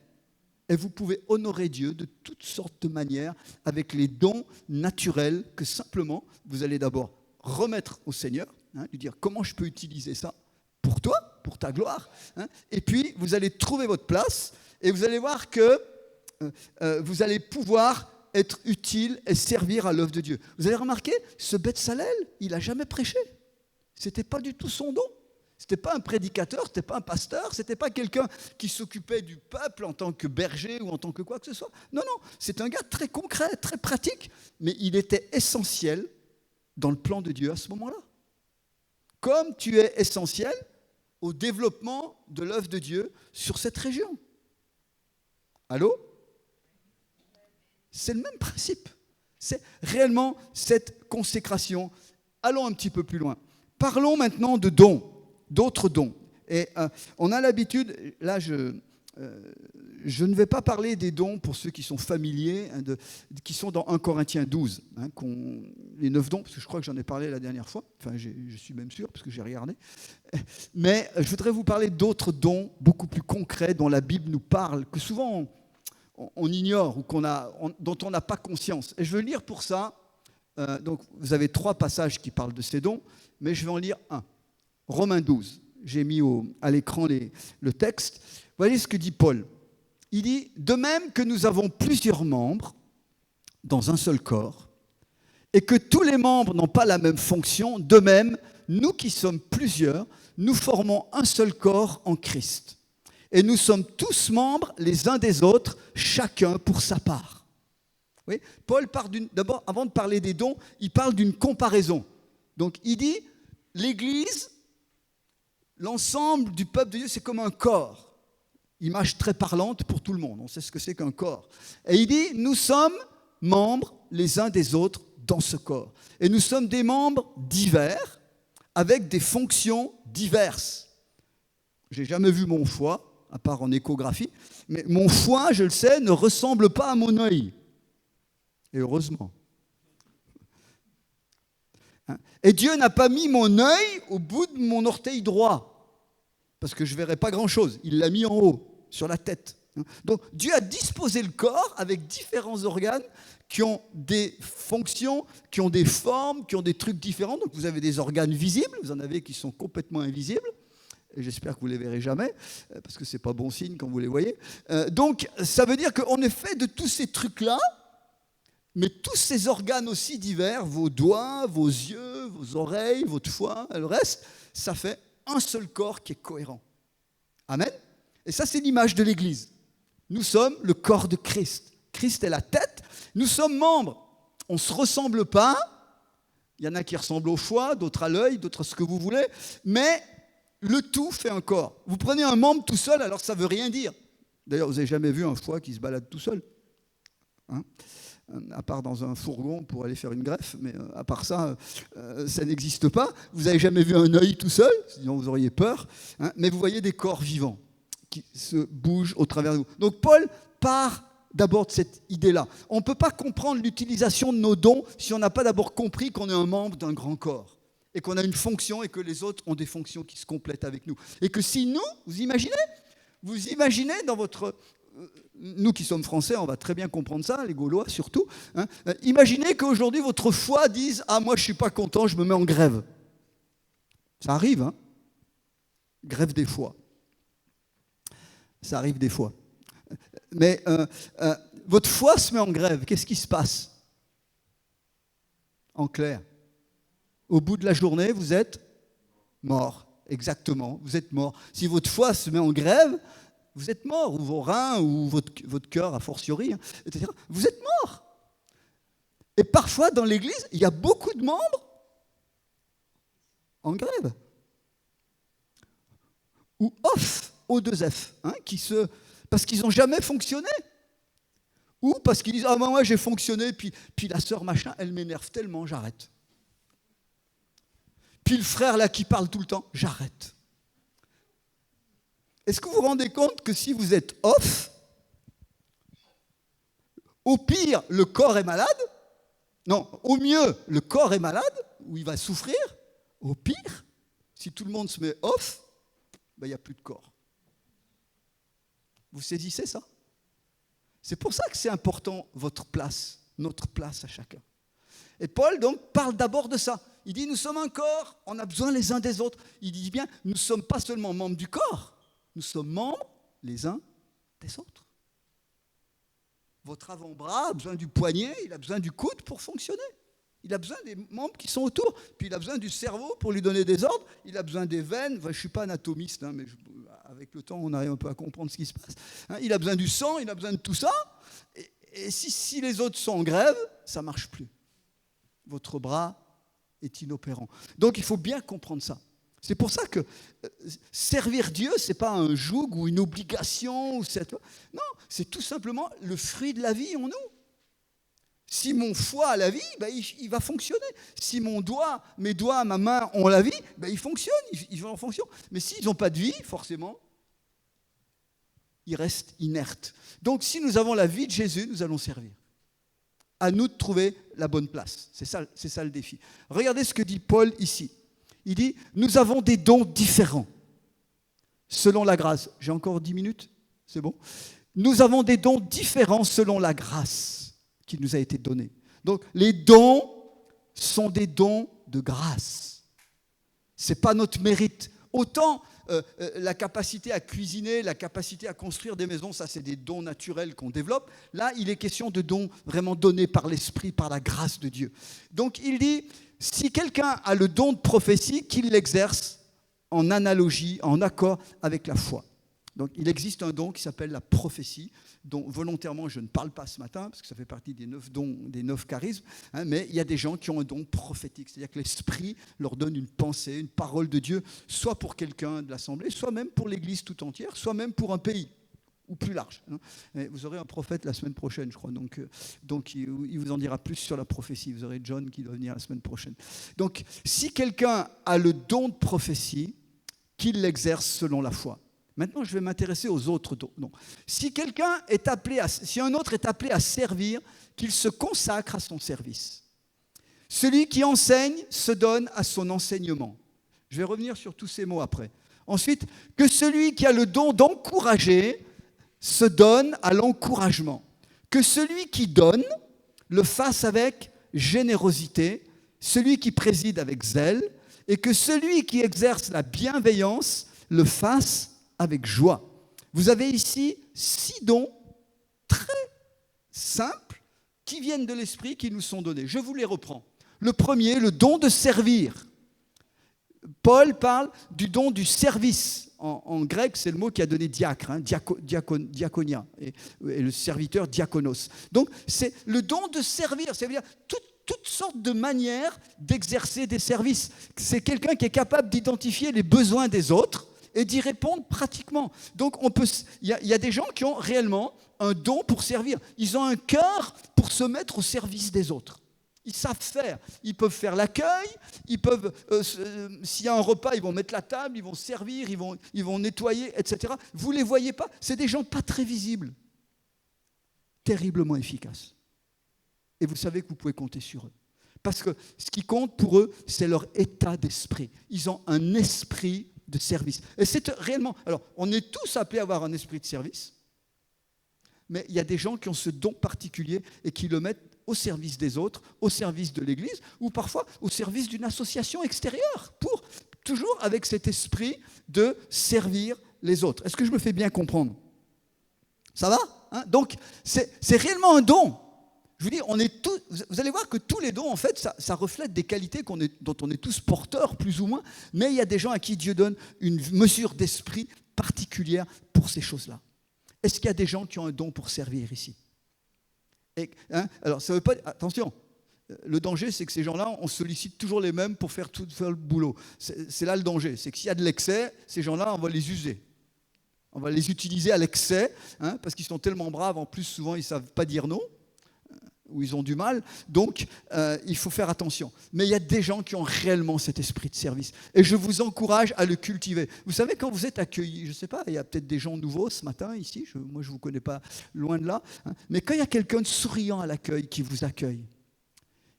Et vous pouvez honorer Dieu de toutes sortes de manières avec les dons naturels que simplement vous allez d'abord remettre au Seigneur, lui dire comment je peux utiliser ça pour toi, pour ta gloire. Et puis, vous allez trouver votre place et vous allez voir que vous allez pouvoir être utile et servir à l'œuvre de Dieu. Vous avez remarqué, ce Betsaleel, il n'a jamais prêché. Ce n'était pas du tout son don. Ce n'était pas un prédicateur, ce n'était pas un pasteur, ce n'était pas quelqu'un qui s'occupait du peuple en tant que berger ou en tant que quoi que ce soit. Non, non, c'est un gars très concret, très pratique, mais il était essentiel dans le plan de Dieu à ce moment-là. Comme tu es essentiel au développement de l'œuvre de Dieu sur cette région. Allô? C'est le même principe. C'est réellement cette consécration. Allons un petit peu plus loin. Parlons maintenant de dons, d'autres dons. Et on a l'habitude, là je ne vais pas parler des dons pour ceux qui sont familiers, qui sont dans 1 Corinthiens 12, les 9 dons, parce que je crois que j'en ai parlé la dernière fois, enfin je suis même sûr, parce que j'ai regardé. Mais je voudrais vous parler d'autres dons beaucoup plus concrets dont la Bible nous parle, que souvent on ignore ou dont on n'a pas conscience. Et je veux lire pour ça, donc vous avez 3 passages qui parlent de ces dons, mais je vais en lire un. Romains 12, j'ai mis à l'écran le texte. Voyez ce que dit Paul. Il dit « De même que nous avons plusieurs membres dans un seul corps, et que tous les membres n'ont pas la même fonction, de même, nous qui sommes plusieurs, nous formons un seul corps en Christ. Et nous sommes tous membres les uns des autres, chacun pour sa part. » Oui, Paul part d'abord, avant de parler des dons, il parle d'une comparaison. Donc il dit, l'Église, l'ensemble du peuple de Dieu, c'est comme un corps. Image très parlante pour tout le monde, on sait ce que c'est qu'un corps. Et il dit, nous sommes membres les uns des autres dans ce corps. Et nous sommes des membres divers, avec des fonctions diverses. Je n'ai jamais vu mon foie, à part en échographie, mais mon foie, je le sais, ne ressemble pas à mon œil. Et heureusement. Et Dieu n'a pas mis mon œil au bout de mon orteil droit, parce que je ne verrais pas grand-chose. Il l'a mis en haut, sur la tête. Donc Dieu a disposé le corps avec différents organes qui ont des fonctions, qui ont des formes, qui ont des trucs différents. Donc vous avez des organes visibles, vous en avez qui sont complètement invisibles. Et j'espère que vous ne les verrez jamais, parce que ce n'est pas bon signe quand vous les voyez. Donc ça veut dire qu'on est fait de tous ces trucs-là, mais tous ces organes aussi divers, vos doigts, vos yeux, vos oreilles, votre foie, le reste, ça fait un seul corps qui est cohérent. Amen. Et ça, c'est l'image de l'Église. Nous sommes le corps de Christ. Christ est la tête. Nous sommes membres. On ne se ressemble pas. Il y en a qui ressemblent au foie, d'autres à l'œil, d'autres à ce que vous voulez. Mais le tout fait un corps. Vous prenez un membre tout seul, alors ça ne veut rien dire. D'ailleurs, vous n'avez jamais vu un foie qui se balade tout seul, hein, à part dans un fourgon pour aller faire une greffe, mais à part ça, ça n'existe pas. Vous n'avez jamais vu un œil tout seul, sinon vous auriez peur, hein, mais vous voyez des corps vivants qui se bougent au travers de vous. Donc Paul part d'abord de cette idée-là. On ne peut pas comprendre l'utilisation de nos dons si on n'a pas d'abord compris qu'on est un membre d'un grand corps, et qu'on a une fonction et que les autres ont des fonctions qui se complètent avec nous. Et que si nous, vous imaginez dans votre... Nous qui sommes français, on va très bien comprendre ça, les Gaulois surtout. Hein. Imaginez qu'aujourd'hui, votre foie dise « Ah, moi, je ne suis pas content, je me mets en grève. » Ça arrive, hein. Grève des foies. Ça arrive des fois. Mais votre foie se met en grève. Qu'est-ce qui se passe? En clair. Au bout de la journée, vous êtes mort. Exactement, vous êtes mort. Si votre foie se met en grève, vous êtes mort, ou vos reins, ou votre cœur, a fortiori, hein, etc. Vous êtes mort. Et parfois, dans l'Église, il y a beaucoup de membres en grève. Ou off, O2F, hein, parce qu'ils n'ont jamais fonctionné. Ou parce qu'ils disent « Ah, moi, j'ai fonctionné, puis la sœur machin, elle m'énerve tellement, j'arrête. » Puis le frère, là, qui parle tout le temps, j'arrête. Est-ce que vous vous rendez compte que si vous êtes off, au pire, le corps est malade? Non, au mieux, le corps est malade, ou il va souffrir. Au pire, si tout le monde se met off, ben, il n'y a plus de corps. Vous saisissez ça? C'est pour ça que c'est important, votre place, notre place à chacun. Et Paul, donc, parle d'abord de ça. Il dit, nous sommes un corps, on a besoin les uns des autres. Il dit bien, nous ne sommes pas seulement membres du corps, nous sommes membres les uns des autres. Votre avant-bras a besoin du poignet, il a besoin du coude pour fonctionner. Il a besoin des membres qui sont autour. Puis il a besoin du cerveau pour lui donner des ordres. Il a besoin des veines. Enfin, je ne suis pas anatomiste, mais avec le temps, on arrive un peu à comprendre ce qui se passe. Il a besoin du sang, il a besoin de tout ça. Et si les autres sont en grève, ça ne marche plus. Votre bras est inopérant. Donc il faut bien comprendre ça. C'est pour ça que servir Dieu, ce n'est pas un joug ou une obligation. Non, c'est tout simplement le fruit de la vie en nous. Si mon foie a la vie, il va fonctionner. Si mes doigts, ma main ont la vie, ils fonctionnent, ils vont en fonction. Mais s'ils n'ont pas de vie, forcément, ils restent inertes. Donc si nous avons la vie de Jésus, nous allons servir. À nous de trouver la bonne place. C'est ça le défi. Regardez ce que dit Paul ici. Il dit, nous avons des dons différents, selon la grâce. J'ai encore 10 minutes, c'est bon ? Nous avons des dons différents selon la grâce qui nous a été donnée. Donc, les dons sont des dons de grâce. Ce n'est pas notre mérite. Autant la capacité à cuisiner, la capacité à construire des maisons, ça c'est des dons naturels qu'on développe. Là, il est question de dons vraiment donnés par l'Esprit, par la grâce de Dieu. Donc, il dit, si quelqu'un a le don de prophétie, qu'il l'exerce en analogie, en accord avec la foi. Donc, il existe un don qui s'appelle la prophétie, dont volontairement je ne parle pas ce matin, parce que ça fait partie des 9 dons, des 9 charismes, mais il y a des gens qui ont un don prophétique, c'est-à-dire que l'Esprit leur donne une pensée, une parole de Dieu, soit pour quelqu'un de l'Assemblée, soit même pour l'Église tout entière, soit même pour un pays, ou plus large. Vous aurez un prophète la semaine prochaine, je crois, donc il vous en dira plus sur la prophétie. Vous aurez John qui doit venir la semaine prochaine. Donc, si quelqu'un a le don de prophétie, qu'il l'exerce selon la foi. Maintenant, je vais m'intéresser aux autres dons. Non. Si un autre est appelé à servir, qu'il se consacre à son service. Celui qui enseigne se donne à son enseignement. Je vais revenir sur tous ces mots après. Ensuite, que celui qui a le don d'encourager se donne à l'encouragement. Que celui qui donne le fasse avec générosité, celui qui préside avec zèle, et que celui qui exerce la bienveillance le fasse avec joie. Vous avez ici 6 dons très simples qui viennent de l'Esprit, qui nous sont donnés. Je vous les reprends. Le premier, le don de servir. Paul parle du don du service. En grec, c'est le mot qui a donné diacre, diaconia, et le serviteur diakonos. Donc, c'est le don de servir, c'est-à-dire toutes sortes de manières d'exercer des services. C'est quelqu'un qui est capable d'identifier les besoins des autres et d'y répondre pratiquement. Donc, il y a des gens qui ont réellement un don pour servir. Ils ont un cœur pour se mettre au service des autres. Ils savent faire. Ils peuvent faire l'accueil. Ils peuvent, s'il y a un repas, ils vont mettre la table, ils vont servir, ils vont nettoyer, etc. Vous ne les voyez pas. C'est des gens pas très visibles, terriblement efficaces. Et vous savez que vous pouvez compter sur eux. Parce que ce qui compte pour eux, c'est leur état d'esprit. Ils ont un esprit de service. Et c'est réellement... Alors, on est tous appelés à avoir un esprit de service, mais il y a des gens qui ont ce don particulier et qui le mettent au service des autres, au service de l'Église, ou parfois au service d'une association extérieure, toujours avec cet esprit de servir les autres. Est-ce que je me fais bien comprendre ? Ça va ? Donc, c'est réellement un don. Je vous dis, vous allez voir que tous les dons, en fait, ça reflète des qualités dont on est tous porteurs, plus ou moins, mais il y a des gens à qui Dieu donne une mesure d'esprit particulière pour ces choses-là. Est-ce qu'il y a des gens qui ont un don pour servir ici ? Alors, ça veut pas... Attention, le danger, c'est que ces gens-là, on sollicite toujours les mêmes pour faire le boulot. C'est là le danger, c'est que s'il y a de l'excès, ces gens-là, on va les user. On va les utiliser à l'excès, parce qu'ils sont tellement braves, en plus, souvent, ils ne savent pas dire non, ou ils ont du mal, donc il faut faire attention. Mais il y a des gens qui ont réellement cet esprit de service, et je vous encourage à le cultiver. Vous savez, quand vous êtes accueillis, je ne sais pas, il y a peut-être des gens nouveaux ce matin ici, moi je ne vous connais pas loin de là, mais quand il y a quelqu'un de souriant à l'accueil qui vous accueille,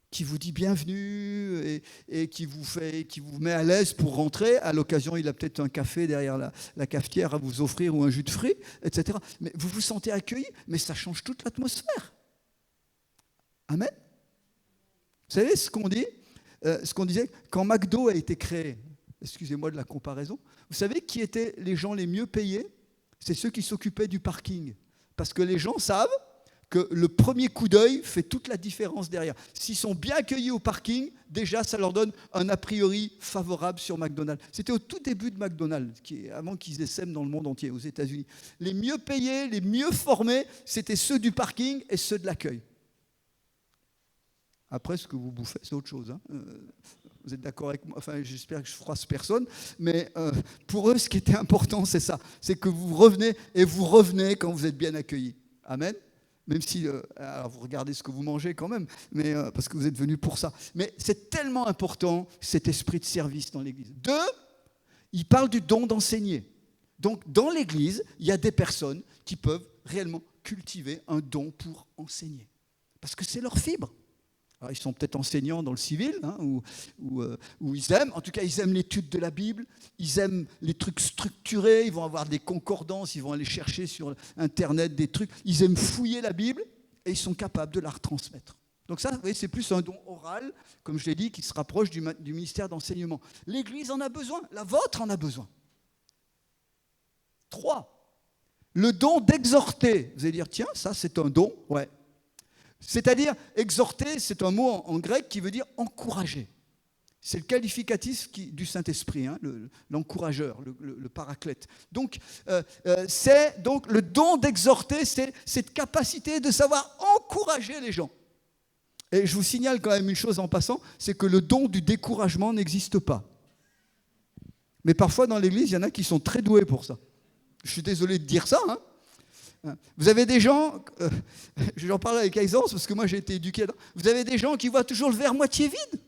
qui vous dit bienvenue et qui vous met à l'aise pour rentrer, à l'occasion il a peut-être un café derrière la cafetière à vous offrir ou un jus de fruits, etc. Mais vous vous sentez accueilli, mais ça change toute l'atmosphère. Amen. Vous savez ce qu'on disait quand McDo a été créé, excusez-moi de la comparaison, vous savez qui étaient les gens les mieux payés ? C'est ceux qui s'occupaient du parking. Parce que les gens savent que le premier coup d'œil fait toute la différence derrière. S'ils sont bien accueillis au parking, déjà, ça leur donne un a priori favorable sur McDonald's. C'était au tout début de McDonald's, avant qu'ils essaiment dans le monde entier, aux États-Unis. Les mieux payés, les mieux formés, c'était ceux du parking et ceux de l'accueil. Après, ce que vous bouffez, c'est autre chose. Vous êtes d'accord avec moi? Enfin, j'espère que je froisse personne. Mais pour eux, ce qui était important, c'est ça. C'est que vous revenez et vous revenez quand vous êtes bien accueillis. Amen. Même si alors vous regardez ce que vous mangez quand même, mais, parce que vous êtes venus pour ça. Mais c'est tellement important, cet esprit de service dans l'Église. Deux, il parle du don d'enseigner. Donc, dans l'Église, il y a des personnes qui peuvent réellement cultiver un don pour enseigner. Parce que c'est leur fibre. Alors, ils sont peut-être enseignants dans le civil, ou ils aiment, en tout cas, ils aiment l'étude de la Bible, ils aiment les trucs structurés, ils vont avoir des concordances, ils vont aller chercher sur Internet des trucs, ils aiment fouiller la Bible et ils sont capables de la retransmettre. Donc ça, vous voyez, c'est plus un don oral, comme je l'ai dit, qui se rapproche du ministère d'enseignement. L'Église en a besoin, la vôtre en a besoin. 3. Le don d'exhorter. Vous allez dire, tiens, ça c'est un don, ouais. C'est-à-dire, exhorter, c'est un mot en grec qui veut dire encourager. C'est le qualificatif du Saint-Esprit, l'encourageur, le paraclète. Donc, c'est donc le don d'exhorter, c'est cette capacité de savoir encourager les gens. Et je vous signale quand même une chose en passant, c'est que le don du découragement n'existe pas. Mais parfois dans l'Église, il y en a qui sont très doués pour ça. Je suis désolé de dire ça, Vous avez des gens, j'en parle avec aisance parce que moi j'ai été éduqué, vous avez des gens qui voient toujours le verre moitié vide.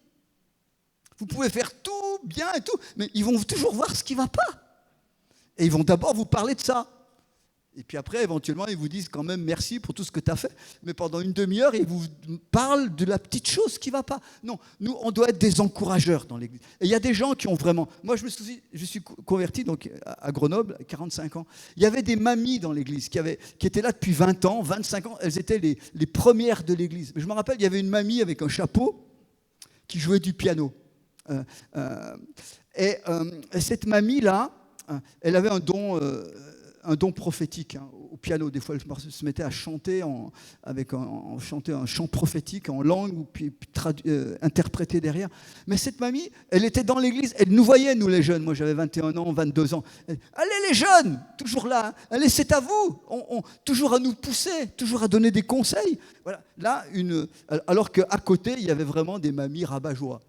Vous pouvez faire tout bien et tout, mais ils vont toujours voir ce qui ne va pas. Et ils vont d'abord vous parler de ça. Et puis après, éventuellement, ils vous disent quand même merci pour tout ce que tu as fait. Mais pendant une demi-heure, ils vous parlent de la petite chose qui ne va pas. Non, nous, on doit être des encourageurs dans l'Église. Et il y a des gens qui ont vraiment... Moi, je suis converti donc, à Grenoble, à 45 ans. Il y avait des mamies dans l'Église qui étaient là depuis 20 ans, 25 ans. Elles étaient les premières de l'Église. Mais je me rappelle, il y avait une mamie avec un chapeau qui jouait du piano. Et cette mamie-là, elle avait un don prophétique au piano. Des fois, elle se mettait à chanter chanter un chant prophétique en langue, ou puis interpréter derrière. Mais cette mamie, elle était dans l'église, elle nous voyait, nous les jeunes. Moi, j'avais 21 ans, 22 ans. Allez les jeunes, toujours là. Allez, c'est à vous. Toujours à nous pousser, toujours à donner des conseils. Voilà. Là, alors qu'à côté, il y avait vraiment des mamies rabat-joie,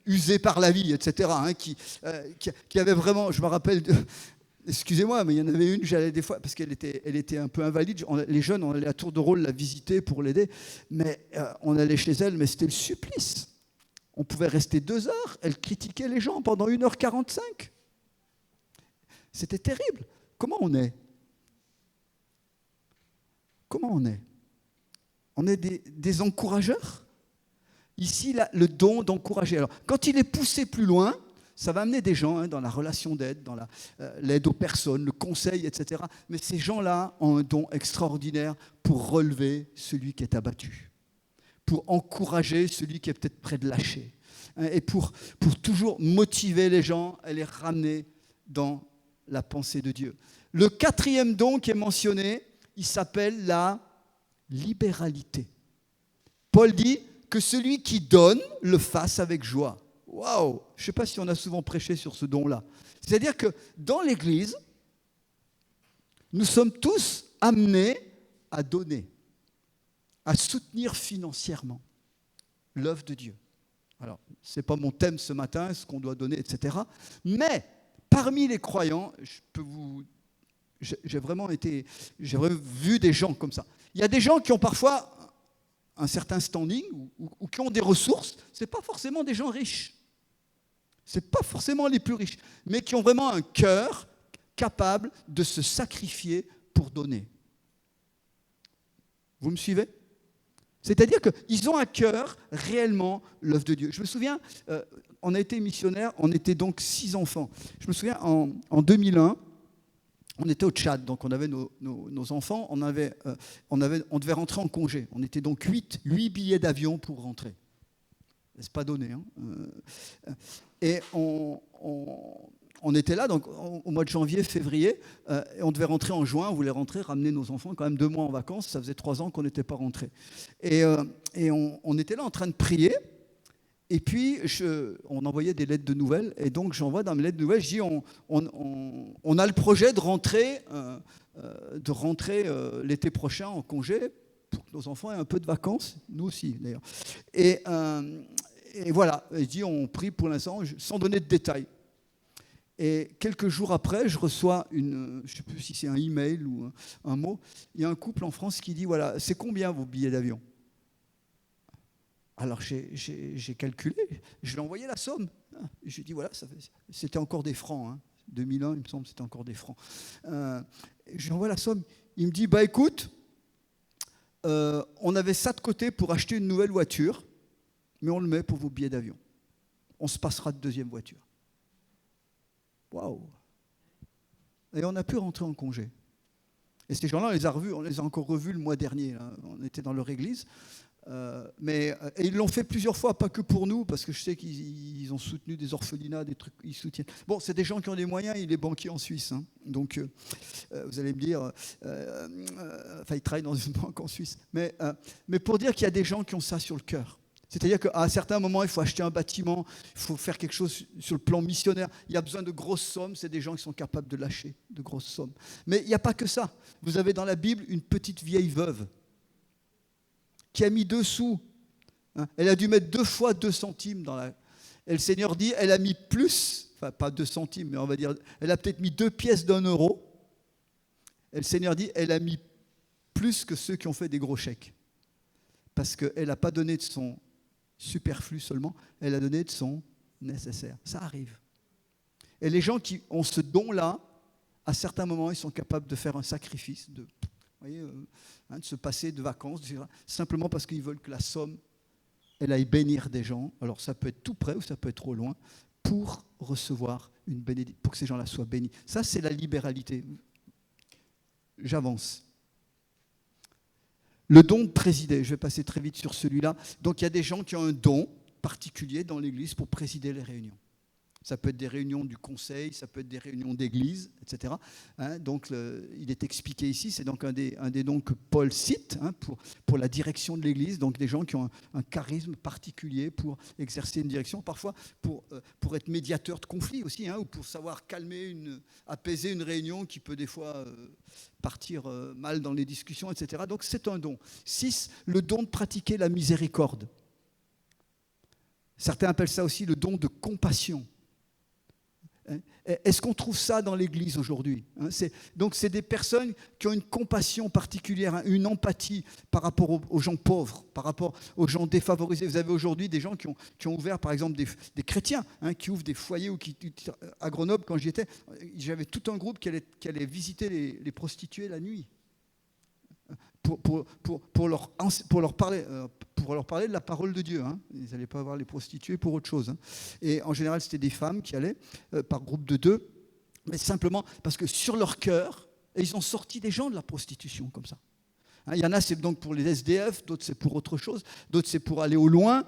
usés par la vie, etc., qui avait vraiment, je me rappelle, excusez-moi, mais il y en avait une, j'allais des fois, parce qu'elle était un peu invalide, les jeunes, on allait à tour de rôle la visiter pour l'aider, mais on allait chez elle, mais c'était le supplice. On pouvait rester 2 heures, elle critiquait les gens pendant 1h45. C'était terrible. Comment on est? On est des encourageurs? Ici, là, le don d'encourager. Alors, quand il est poussé plus loin, ça va amener des gens dans la relation d'aide, dans l'aide aux personnes, le conseil, etc. Mais ces gens-là ont un don extraordinaire pour relever celui qui est abattu, pour encourager celui qui est peut-être près de lâcher, et pour toujours motiver les gens et les ramener dans la pensée de Dieu. Le 4e don qui est mentionné, il s'appelle la libéralité. Paul dit que celui qui donne le fasse avec joie. Waouh! Je ne sais pas si on a souvent prêché sur ce don-là. C'est-à-dire que dans l'Église, nous sommes tous amenés à donner, à soutenir financièrement l'œuvre de Dieu. Alors, ce n'est pas mon thème ce matin, ce qu'on doit donner, etc. Mais parmi les croyants, j'ai vraiment vu des gens comme ça. Il y a des gens qui ont parfois un certain standing ou qui ont des ressources. Ce n'est pas forcément des gens riches. Ce n'est pas forcément les plus riches, mais qui ont vraiment un cœur capable de se sacrifier pour donner. Vous me suivez? C'est-à-dire qu'ils ont à cœur réellement l'œuvre de Dieu. Je me souviens, on a été missionnaires, on était donc 6 enfants. Je me souviens, en 2001, on était au Tchad, donc on avait nos enfants, on devait rentrer en congé. On était donc 8 billets d'avion pour rentrer. C'est pas donné. Et on on était là, donc au mois de janvier, février, et on devait rentrer en juin, on voulait rentrer, ramener nos enfants, quand même 2 mois en vacances, ça faisait 3 ans qu'on n'était pas rentrés. Et on était là en train de prier, et puis on envoyait des lettres de nouvelles, et donc j'envoie dans mes lettres de nouvelles, je dis, on a le projet de rentrer l'été prochain en congé, pour que nos enfants aient un peu de vacances, nous aussi d'ailleurs. Et voilà, je dis, on prie pour l'instant, sans donner de détails. Et quelques jours après, je reçois je ne sais plus si c'est un email ou un mot, il y a un couple en France qui dit, voilà, c'est combien vos billets d'avion? Alors j'ai calculé, je lui ai envoyé la somme. J'ai dit, voilà, c'était encore des francs, 2001, il me semble, c'était encore des francs. Je lui envoie la somme, il me dit, bah écoute, on avait ça de côté pour acheter une nouvelle voiture, mais on le met pour vos billets d'avion. On se passera de deuxième voiture. Waouh! Et on a pu rentrer en congé. Et ces gens-là, on les a encore revus le mois dernier. Là. On était dans leur église. Et ils l'ont fait plusieurs fois, pas que pour nous, parce que je sais qu'ils ont soutenu des orphelinats, des trucs, ils soutiennent. Bon, c'est des gens qui ont des moyens, il est banquier en Suisse. Donc, vous allez me dire, ils travaillent dans une banque en Suisse. Mais pour dire qu'il y a des gens qui ont ça sur le cœur. C'est-à-dire qu'à un certain moment, il faut acheter un bâtiment, il faut faire quelque chose sur le plan missionnaire. Il y a besoin de grosses sommes, c'est des gens qui sont capables de lâcher de grosses sommes. Mais il n'y a pas que ça. Vous avez dans la Bible une petite vieille veuve qui a mis 2 sous. Elle a dû mettre 2 fois 2 centimes dans la... Et le Seigneur dit, elle a mis plus, enfin pas 2 centimes, mais on va dire, elle a peut-être mis 2 pièces d'1 euro. Et le Seigneur dit, elle a mis plus que ceux qui ont fait des gros chèques. Parce qu'elle n'a pas donné de son superflu seulement, elle a donné de son nécessaire. Ça arrive. Et les gens qui ont ce don-là, à certains moments, ils sont capables de faire un sacrifice, de se passer de vacances, simplement parce qu'ils veulent que la somme, elle aille bénir des gens. Alors ça peut être tout près ou ça peut être trop loin, pour recevoir une bénédiction, pour que ces gens-là soient bénis. Ça, c'est la libéralité. J'avance. Le don de présider, je vais passer très vite sur celui-là. Donc il y a des gens qui ont un don particulier dans l'Église pour présider les réunions. Ça peut être des réunions du conseil, ça peut être des réunions d'église, etc. Donc il est expliqué ici, c'est donc un des dons que Paul cite pour la direction de l'Église, donc des gens qui ont un charisme particulier pour exercer une direction, parfois pour être médiateur de conflits aussi, ou pour savoir apaiser une réunion qui peut des fois partir mal dans les discussions, etc. Donc c'est un don. 6, le don de pratiquer la miséricorde. Certains appellent ça aussi le don de compassion. Est-ce qu'on trouve ça dans l'Église aujourd'hui? Donc c'est des personnes qui ont une compassion particulière, une empathie par rapport aux gens pauvres, par rapport aux gens défavorisés. Vous avez aujourd'hui des gens qui ont ouvert, par exemple, des chrétiens, qui ouvrent des foyers, à Grenoble, quand j'y étais, j'avais tout un groupe qui allait visiter les prostituées la nuit. Pour leur parler de la parole de Dieu. Ils n'allaient pas voir les prostituées pour autre chose. Et en général, c'était des femmes qui allaient par groupe de 2, mais simplement parce que sur leur cœur, ils ont sorti des gens de la prostitution comme ça. Il y en a, c'est donc pour les SDF, d'autres c'est pour autre chose, d'autres c'est pour aller au loin,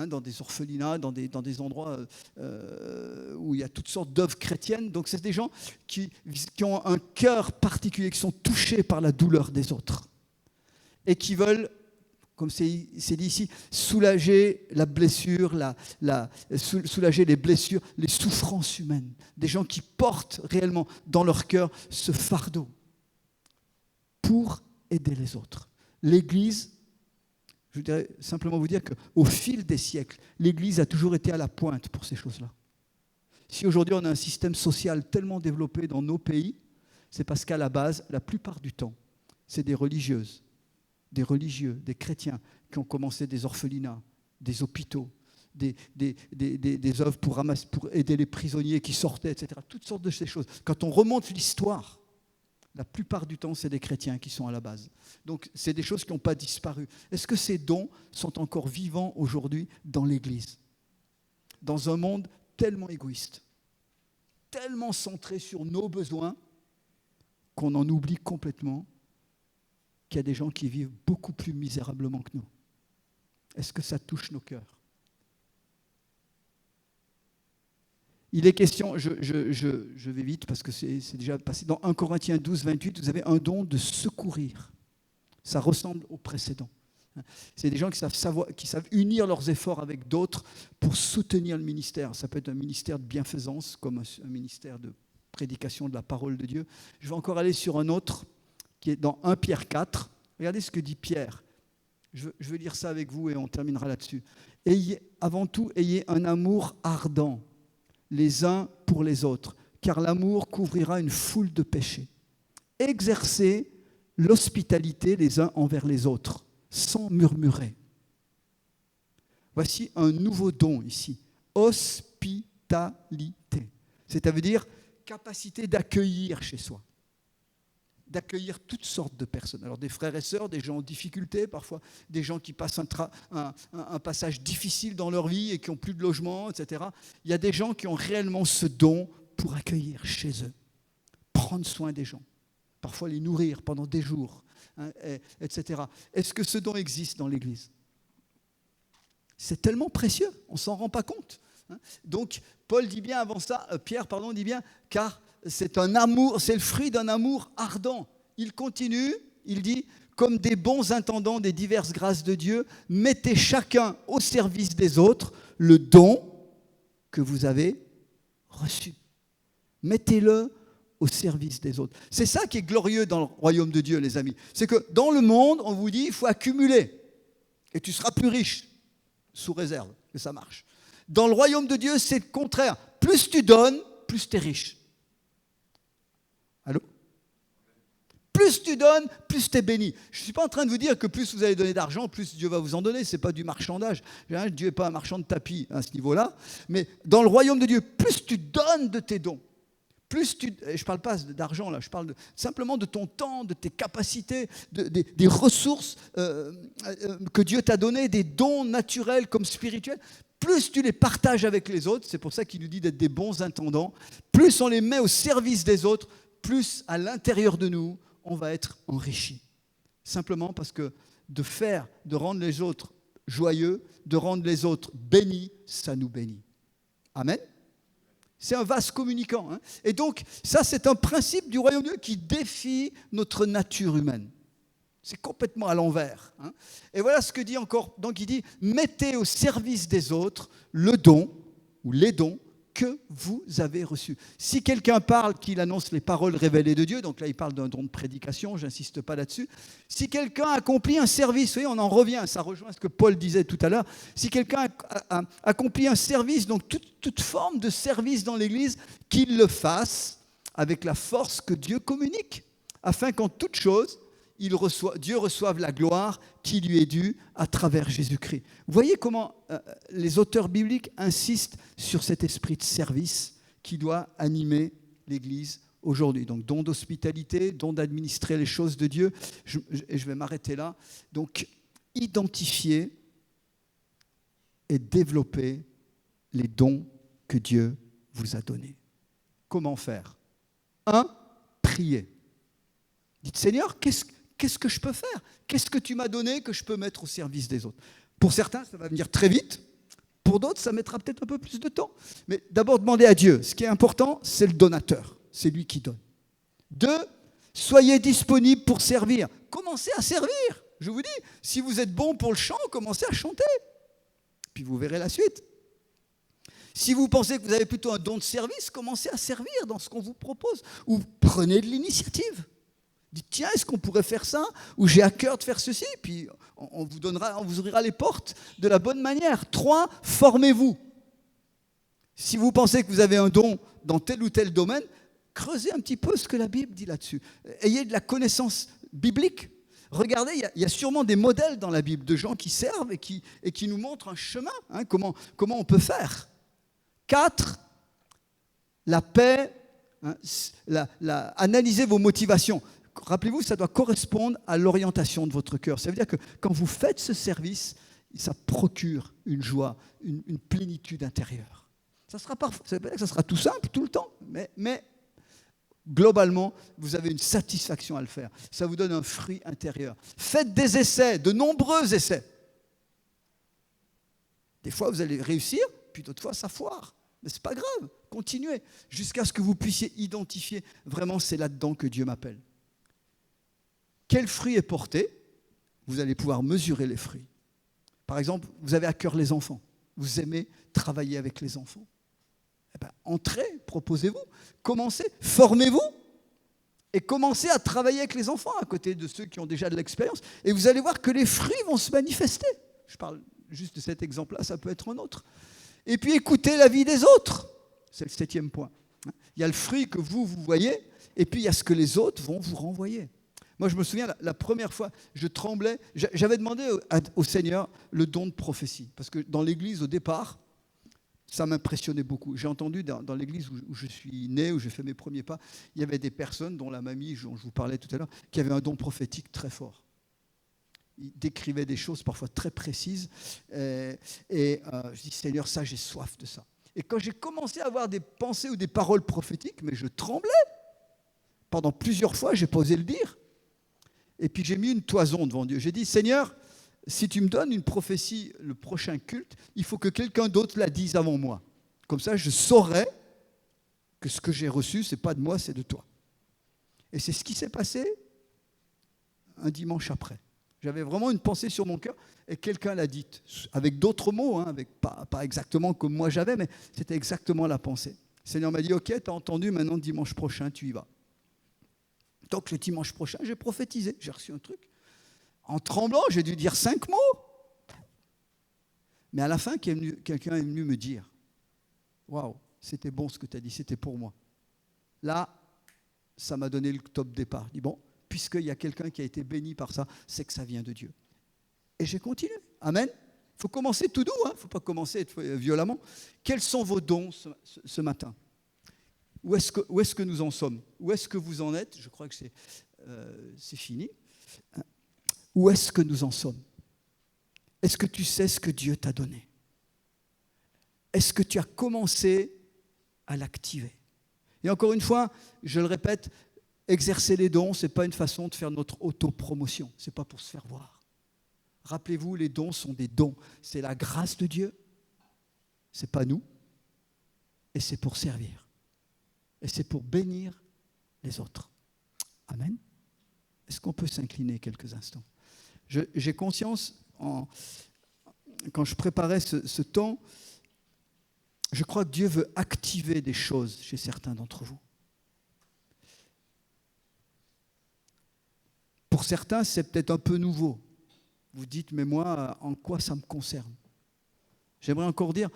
dans des orphelinats, dans des endroits où il y a toutes sortes d'œuvres chrétiennes. Donc c'est des gens qui ont un cœur particulier, qui sont touchés par la douleur des autres. Et qui veulent, comme c'est dit ici, soulager la blessure, soulager les blessures, les souffrances humaines. Des gens qui portent réellement dans leur cœur ce fardeau pour aider les autres. L'Église, je voudrais simplement vous dire qu'au fil des siècles, l'Église a toujours été à la pointe pour ces choses-là. Si aujourd'hui on a un système social tellement développé dans nos pays, c'est parce qu'à la base, la plupart du temps, c'est des religieuses, des religieux, des chrétiens qui ont commencé des orphelinats, des hôpitaux, des œuvres pour aider les prisonniers qui sortaient, etc. Toutes sortes de ces choses. Quand on remonte l'histoire, la plupart du temps, c'est des chrétiens qui sont à la base. Donc, c'est des choses qui n'ont pas disparu. Est-ce que ces dons sont encore vivants aujourd'hui dans l'Église? Dans un monde tellement égoïste, tellement centré sur nos besoins, qu'on en oublie complètement qu'il y a des gens qui vivent beaucoup plus misérablement que nous. Est-ce que ça touche nos cœurs? Il est question, je vais vite parce que c'est déjà passé, dans 1 Corinthiens 12, 28, vous avez un don de secourir. Ça ressemble au précédent. C'est des gens qui savent unir leurs efforts avec d'autres pour soutenir le ministère. Ça peut être un ministère de bienfaisance, comme un ministère de prédication de la parole de Dieu. Je vais encore aller sur un autre, qui est dans 1 Pierre 4. Regardez ce que dit Pierre. Je veux lire ça avec vous et on terminera là-dessus. Avant tout, ayez un amour ardent, les uns pour les autres, car l'amour couvrira une foule de péchés. Exercez l'hospitalité les uns envers les autres, sans murmurer. Voici un nouveau don ici, hospitalité. C'est-à-dire capacité d'accueillir chez soi, d'accueillir toutes sortes de personnes. Alors des frères et sœurs, des gens en difficulté, parfois des gens qui passent un passage difficile dans leur vie et qui n'ont plus de logement, etc. Il y a des gens qui ont réellement ce don pour accueillir chez eux, prendre soin des gens, parfois les nourrir pendant des jours, etc. Est-ce que ce don existe dans l'Église ? C'est tellement précieux, on ne s'en rend pas compte. Donc, Paul dit bien avant ça, Pierre, dit bien, car c'est un amour, c'est le fruit d'un amour ardent. Il continue, il dit, comme des bons intendants des diverses grâces de Dieu, mettez chacun au service des autres le don que vous avez reçu. Mettez-le au service des autres. C'est ça qui est glorieux dans le royaume de Dieu, les amis. C'est que dans le monde, on vous dit, il faut accumuler et tu seras plus riche, sous réserve que ça marche. Dans le royaume de Dieu, c'est le contraire. Plus tu donnes, plus tu es riche. Allô ? Plus tu donnes, plus tu es béni. Je ne suis pas en train de vous dire que plus vous allez donner d'argent, plus Dieu va vous en donner. Ce n'est pas du marchandage. Dieu n'est pas un marchand de tapis à ce niveau-là. Mais dans le royaume de Dieu, plus tu donnes de tes dons, je ne parle pas d'argent là, je parle simplement de ton temps, de tes capacités, des ressources que Dieu t'a données, des dons naturels comme spirituels. Plus tu les partages avec les autres, c'est pour ça qu'il nous dit d'être des bons intendants, plus on les met au service des autres, plus à l'intérieur de nous, on va être enrichi. Simplement parce que de rendre les autres joyeux, de rendre les autres bénis, ça nous bénit. Amen. C'est un vase communicant. Et donc, ça, c'est un principe du royaume de Dieu qui défie notre nature humaine. C'est complètement à l'envers. Et voilà ce que dit encore. Donc, il dit, mettez au service des autres le don, ou les dons, que vous avez reçus. Si quelqu'un parle qu'il annonce les paroles révélées de Dieu, donc là, il parle d'un don de prédication, je n'insiste pas là-dessus. Si quelqu'un accomplit un service, vous voyez, on en revient, ça rejoint ce que Paul disait tout à l'heure. Si quelqu'un accomplit un service, donc toute forme de service dans l'Église, qu'il le fasse avec la force que Dieu communique, afin qu'en toute chose, Dieu reçoive la gloire qui lui est due à travers Jésus-Christ. Vous voyez comment les auteurs bibliques insistent sur cet esprit de service qui doit animer l'Église aujourd'hui. Donc, don d'hospitalité, don d'administrer les choses de Dieu. Je vais m'arrêter là. Donc, identifier et développer les dons que Dieu vous a donnés. Comment faire ? 1. Prier. Dites, Seigneur, qu'est-ce que je peux faire ? Qu'est-ce que tu m'as donné que je peux mettre au service des autres ? Pour certains, ça va venir très vite. Pour d'autres, ça mettra peut-être un peu plus de temps. Mais d'abord, demandez à Dieu. Ce qui est important, c'est le donateur. C'est lui qui donne. 2, soyez disponible pour servir. Commencez à servir. Je vous dis, si vous êtes bon pour le chant, commencez à chanter. Puis vous verrez la suite. Si vous pensez que vous avez plutôt un don de service, commencez à servir dans ce qu'on vous propose. Ou prenez de l'initiative. Dites, tiens, est-ce qu'on pourrait faire ça ? Ou j'ai à cœur de faire ceci ? Puis on vous ouvrira les portes de la bonne manière. 3, formez-vous. Si vous pensez que vous avez un don dans tel ou tel domaine, creusez un petit peu ce que la Bible dit là-dessus. Ayez de la connaissance biblique. Regardez, il y a sûrement des modèles dans la Bible de gens qui servent et qui nous montrent un chemin, comment on peut faire. 4, la paix, analysez vos motivations. Rappelez-vous, ça doit correspondre à l'orientation de votre cœur. Ça veut dire que quand vous faites ce service, ça procure une joie, une plénitude intérieure. Ça veut dire que ça sera tout simple tout le temps, mais globalement, vous avez une satisfaction à le faire. Ça vous donne un fruit intérieur. Faites des essais, de nombreux essais. Des fois, vous allez réussir, puis d'autres fois, ça foire. Mais ce n'est pas grave, continuez, jusqu'à ce que vous puissiez identifier, vraiment c'est là-dedans que Dieu m'appelle. Quel fruit est porté? Vous allez pouvoir mesurer les fruits. Par exemple, vous avez à cœur les enfants. Vous aimez travailler avec les enfants. Eh bien, entrez, proposez-vous, commencez, formez-vous et commencez à travailler avec les enfants à côté de ceux qui ont déjà de l'expérience. Et vous allez voir que les fruits vont se manifester. Je parle juste de cet exemple-là, ça peut être un autre. Et puis écoutez la vie des autres. C'est le 7e point. Il y a le fruit que vous voyez, et puis il y a ce que les autres vont vous renvoyer. Moi, je me souviens, la première fois, je tremblais. J'avais demandé au Seigneur le don de prophétie. Parce que dans l'église, au départ, ça m'impressionnait beaucoup. J'ai entendu dans l'église où je suis né, où j'ai fait mes premiers pas, il y avait des personnes, dont la mamie, dont je vous parlais tout à l'heure, qui avaient un don prophétique très fort. Ils décrivaient des choses parfois très précises. Je dis, Seigneur, ça, j'ai soif de ça. Et quand j'ai commencé à avoir des pensées ou des paroles prophétiques, mais je tremblais. Pendant plusieurs fois, j'ai pas osé le dire. Et puis j'ai mis une toison devant Dieu. J'ai dit, Seigneur, si tu me donnes une prophétie, le prochain culte, il faut que quelqu'un d'autre la dise avant moi. Comme ça, je saurais que ce que j'ai reçu, ce n'est pas de moi, c'est de toi. Et c'est ce qui s'est passé un dimanche après. J'avais vraiment une pensée sur mon cœur et quelqu'un l'a dite, avec d'autres mots, pas exactement comme moi j'avais, mais c'était exactement la pensée. Le Seigneur m'a dit, ok, tu as entendu, maintenant dimanche prochain, tu y vas. Donc le dimanche prochain, j'ai prophétisé, j'ai reçu un truc. En tremblant, j'ai dû dire 5 mots. Mais à la fin, quelqu'un est venu me dire, waouh, c'était bon ce que tu as dit, c'était pour moi. Là, ça m'a donné le top départ. Je dis, bon, puisqu'il y a quelqu'un qui a été béni par ça, c'est que ça vient de Dieu. Et j'ai continué. Amen. Il faut commencer tout doux, il ne faut pas commencer violemment. Quels sont vos dons ce matin? Où est-ce que nous en sommes? Où est-ce que vous en êtes? Je crois que c'est fini. Où est-ce que nous en sommes? Est-ce que tu sais ce que Dieu t'a donné? Est-ce que tu as commencé à l'activer? Et encore une fois, je le répète, exercer les dons, ce n'est pas une façon de faire notre autopromotion. Ce n'est pas pour se faire voir. Rappelez-vous, les dons sont des dons. C'est la grâce de Dieu. Ce n'est pas nous. Et c'est pour servir. Et c'est pour bénir les autres. Amen. Est-ce qu'on peut s'incliner quelques instants? J'ai conscience, quand je préparais ce temps, je crois que Dieu veut activer des choses chez certains d'entre vous. Pour certains, c'est peut-être un peu nouveau. Vous dites, mais moi, en quoi ça me concerne? J'aimerais encore dire,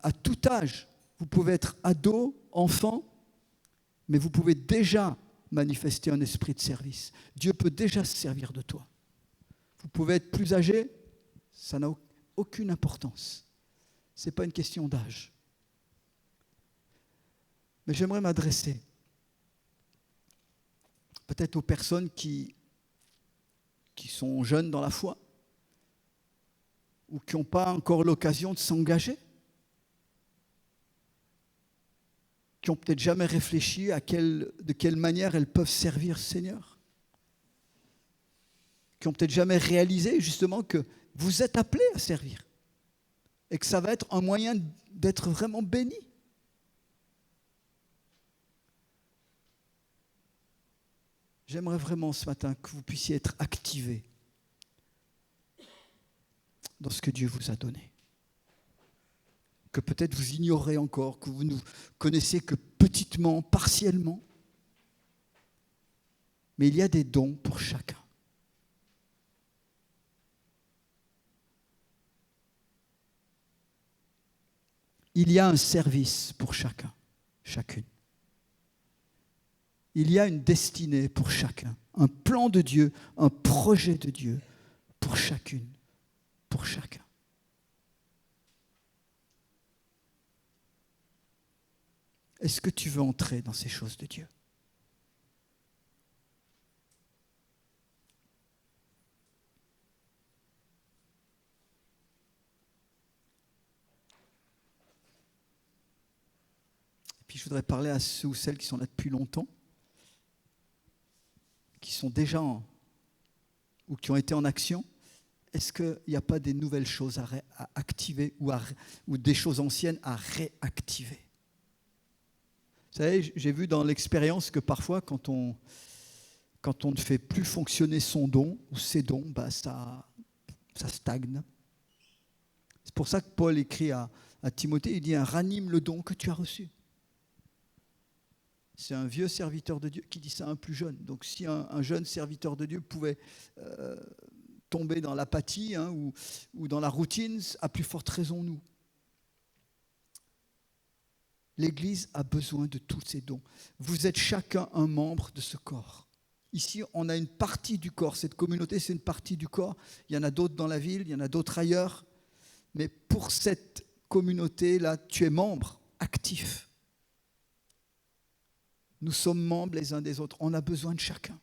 à tout âge, vous pouvez être ado, enfant, mais vous pouvez déjà manifester un esprit de service. Dieu peut déjà se servir de toi. Vous pouvez être plus âgé, ça n'a aucune importance. Ce n'est pas une question d'âge. Mais j'aimerais m'adresser peut-être aux personnes qui sont jeunes dans la foi ou qui n'ont pas encore l'occasion de s'engager, qui n'ont peut-être jamais réfléchi de quelle manière elles peuvent servir le Seigneur, qui n'ont peut-être jamais réalisé justement que vous êtes appelés à servir et que ça va être un moyen d'être vraiment béni. J'aimerais vraiment ce matin que vous puissiez être activés dans ce que Dieu vous a donné. Que peut-être vous ignorez encore, que vous ne connaissez que petitement, partiellement. Mais il y a des dons pour chacun. Il y a un service pour chacun, chacune. Il y a une destinée pour chacun, un plan de Dieu, un projet de Dieu pour chacune, pour chacun. Est-ce que tu veux entrer dans ces choses de Dieu? Et puis je voudrais parler à ceux ou celles qui sont là depuis longtemps, qui sont déjà ou qui ont été en action. Est-ce qu'il n'y a pas des nouvelles choses à activer ou des choses anciennes à réactiver? Vous savez, j'ai vu dans l'expérience que parfois, quand on ne fait plus fonctionner son don ou ses dons, ça stagne. C'est pour ça que Paul écrit à Timothée, il dit, ranime le don que tu as reçu. C'est un vieux serviteur de Dieu qui dit ça à un plus jeune. Donc si un jeune serviteur de Dieu pouvait tomber dans l'apathie ou dans la routine, à plus forte raison nous. L'Église a besoin de tous ces dons. Vous êtes chacun un membre de ce corps. Ici, on a une partie du corps. Cette communauté, c'est une partie du corps. Il y en a d'autres dans la ville, il y en a d'autres ailleurs. Mais pour cette communauté-là, tu es membre actif. Nous sommes membres les uns des autres. On a besoin de chacun.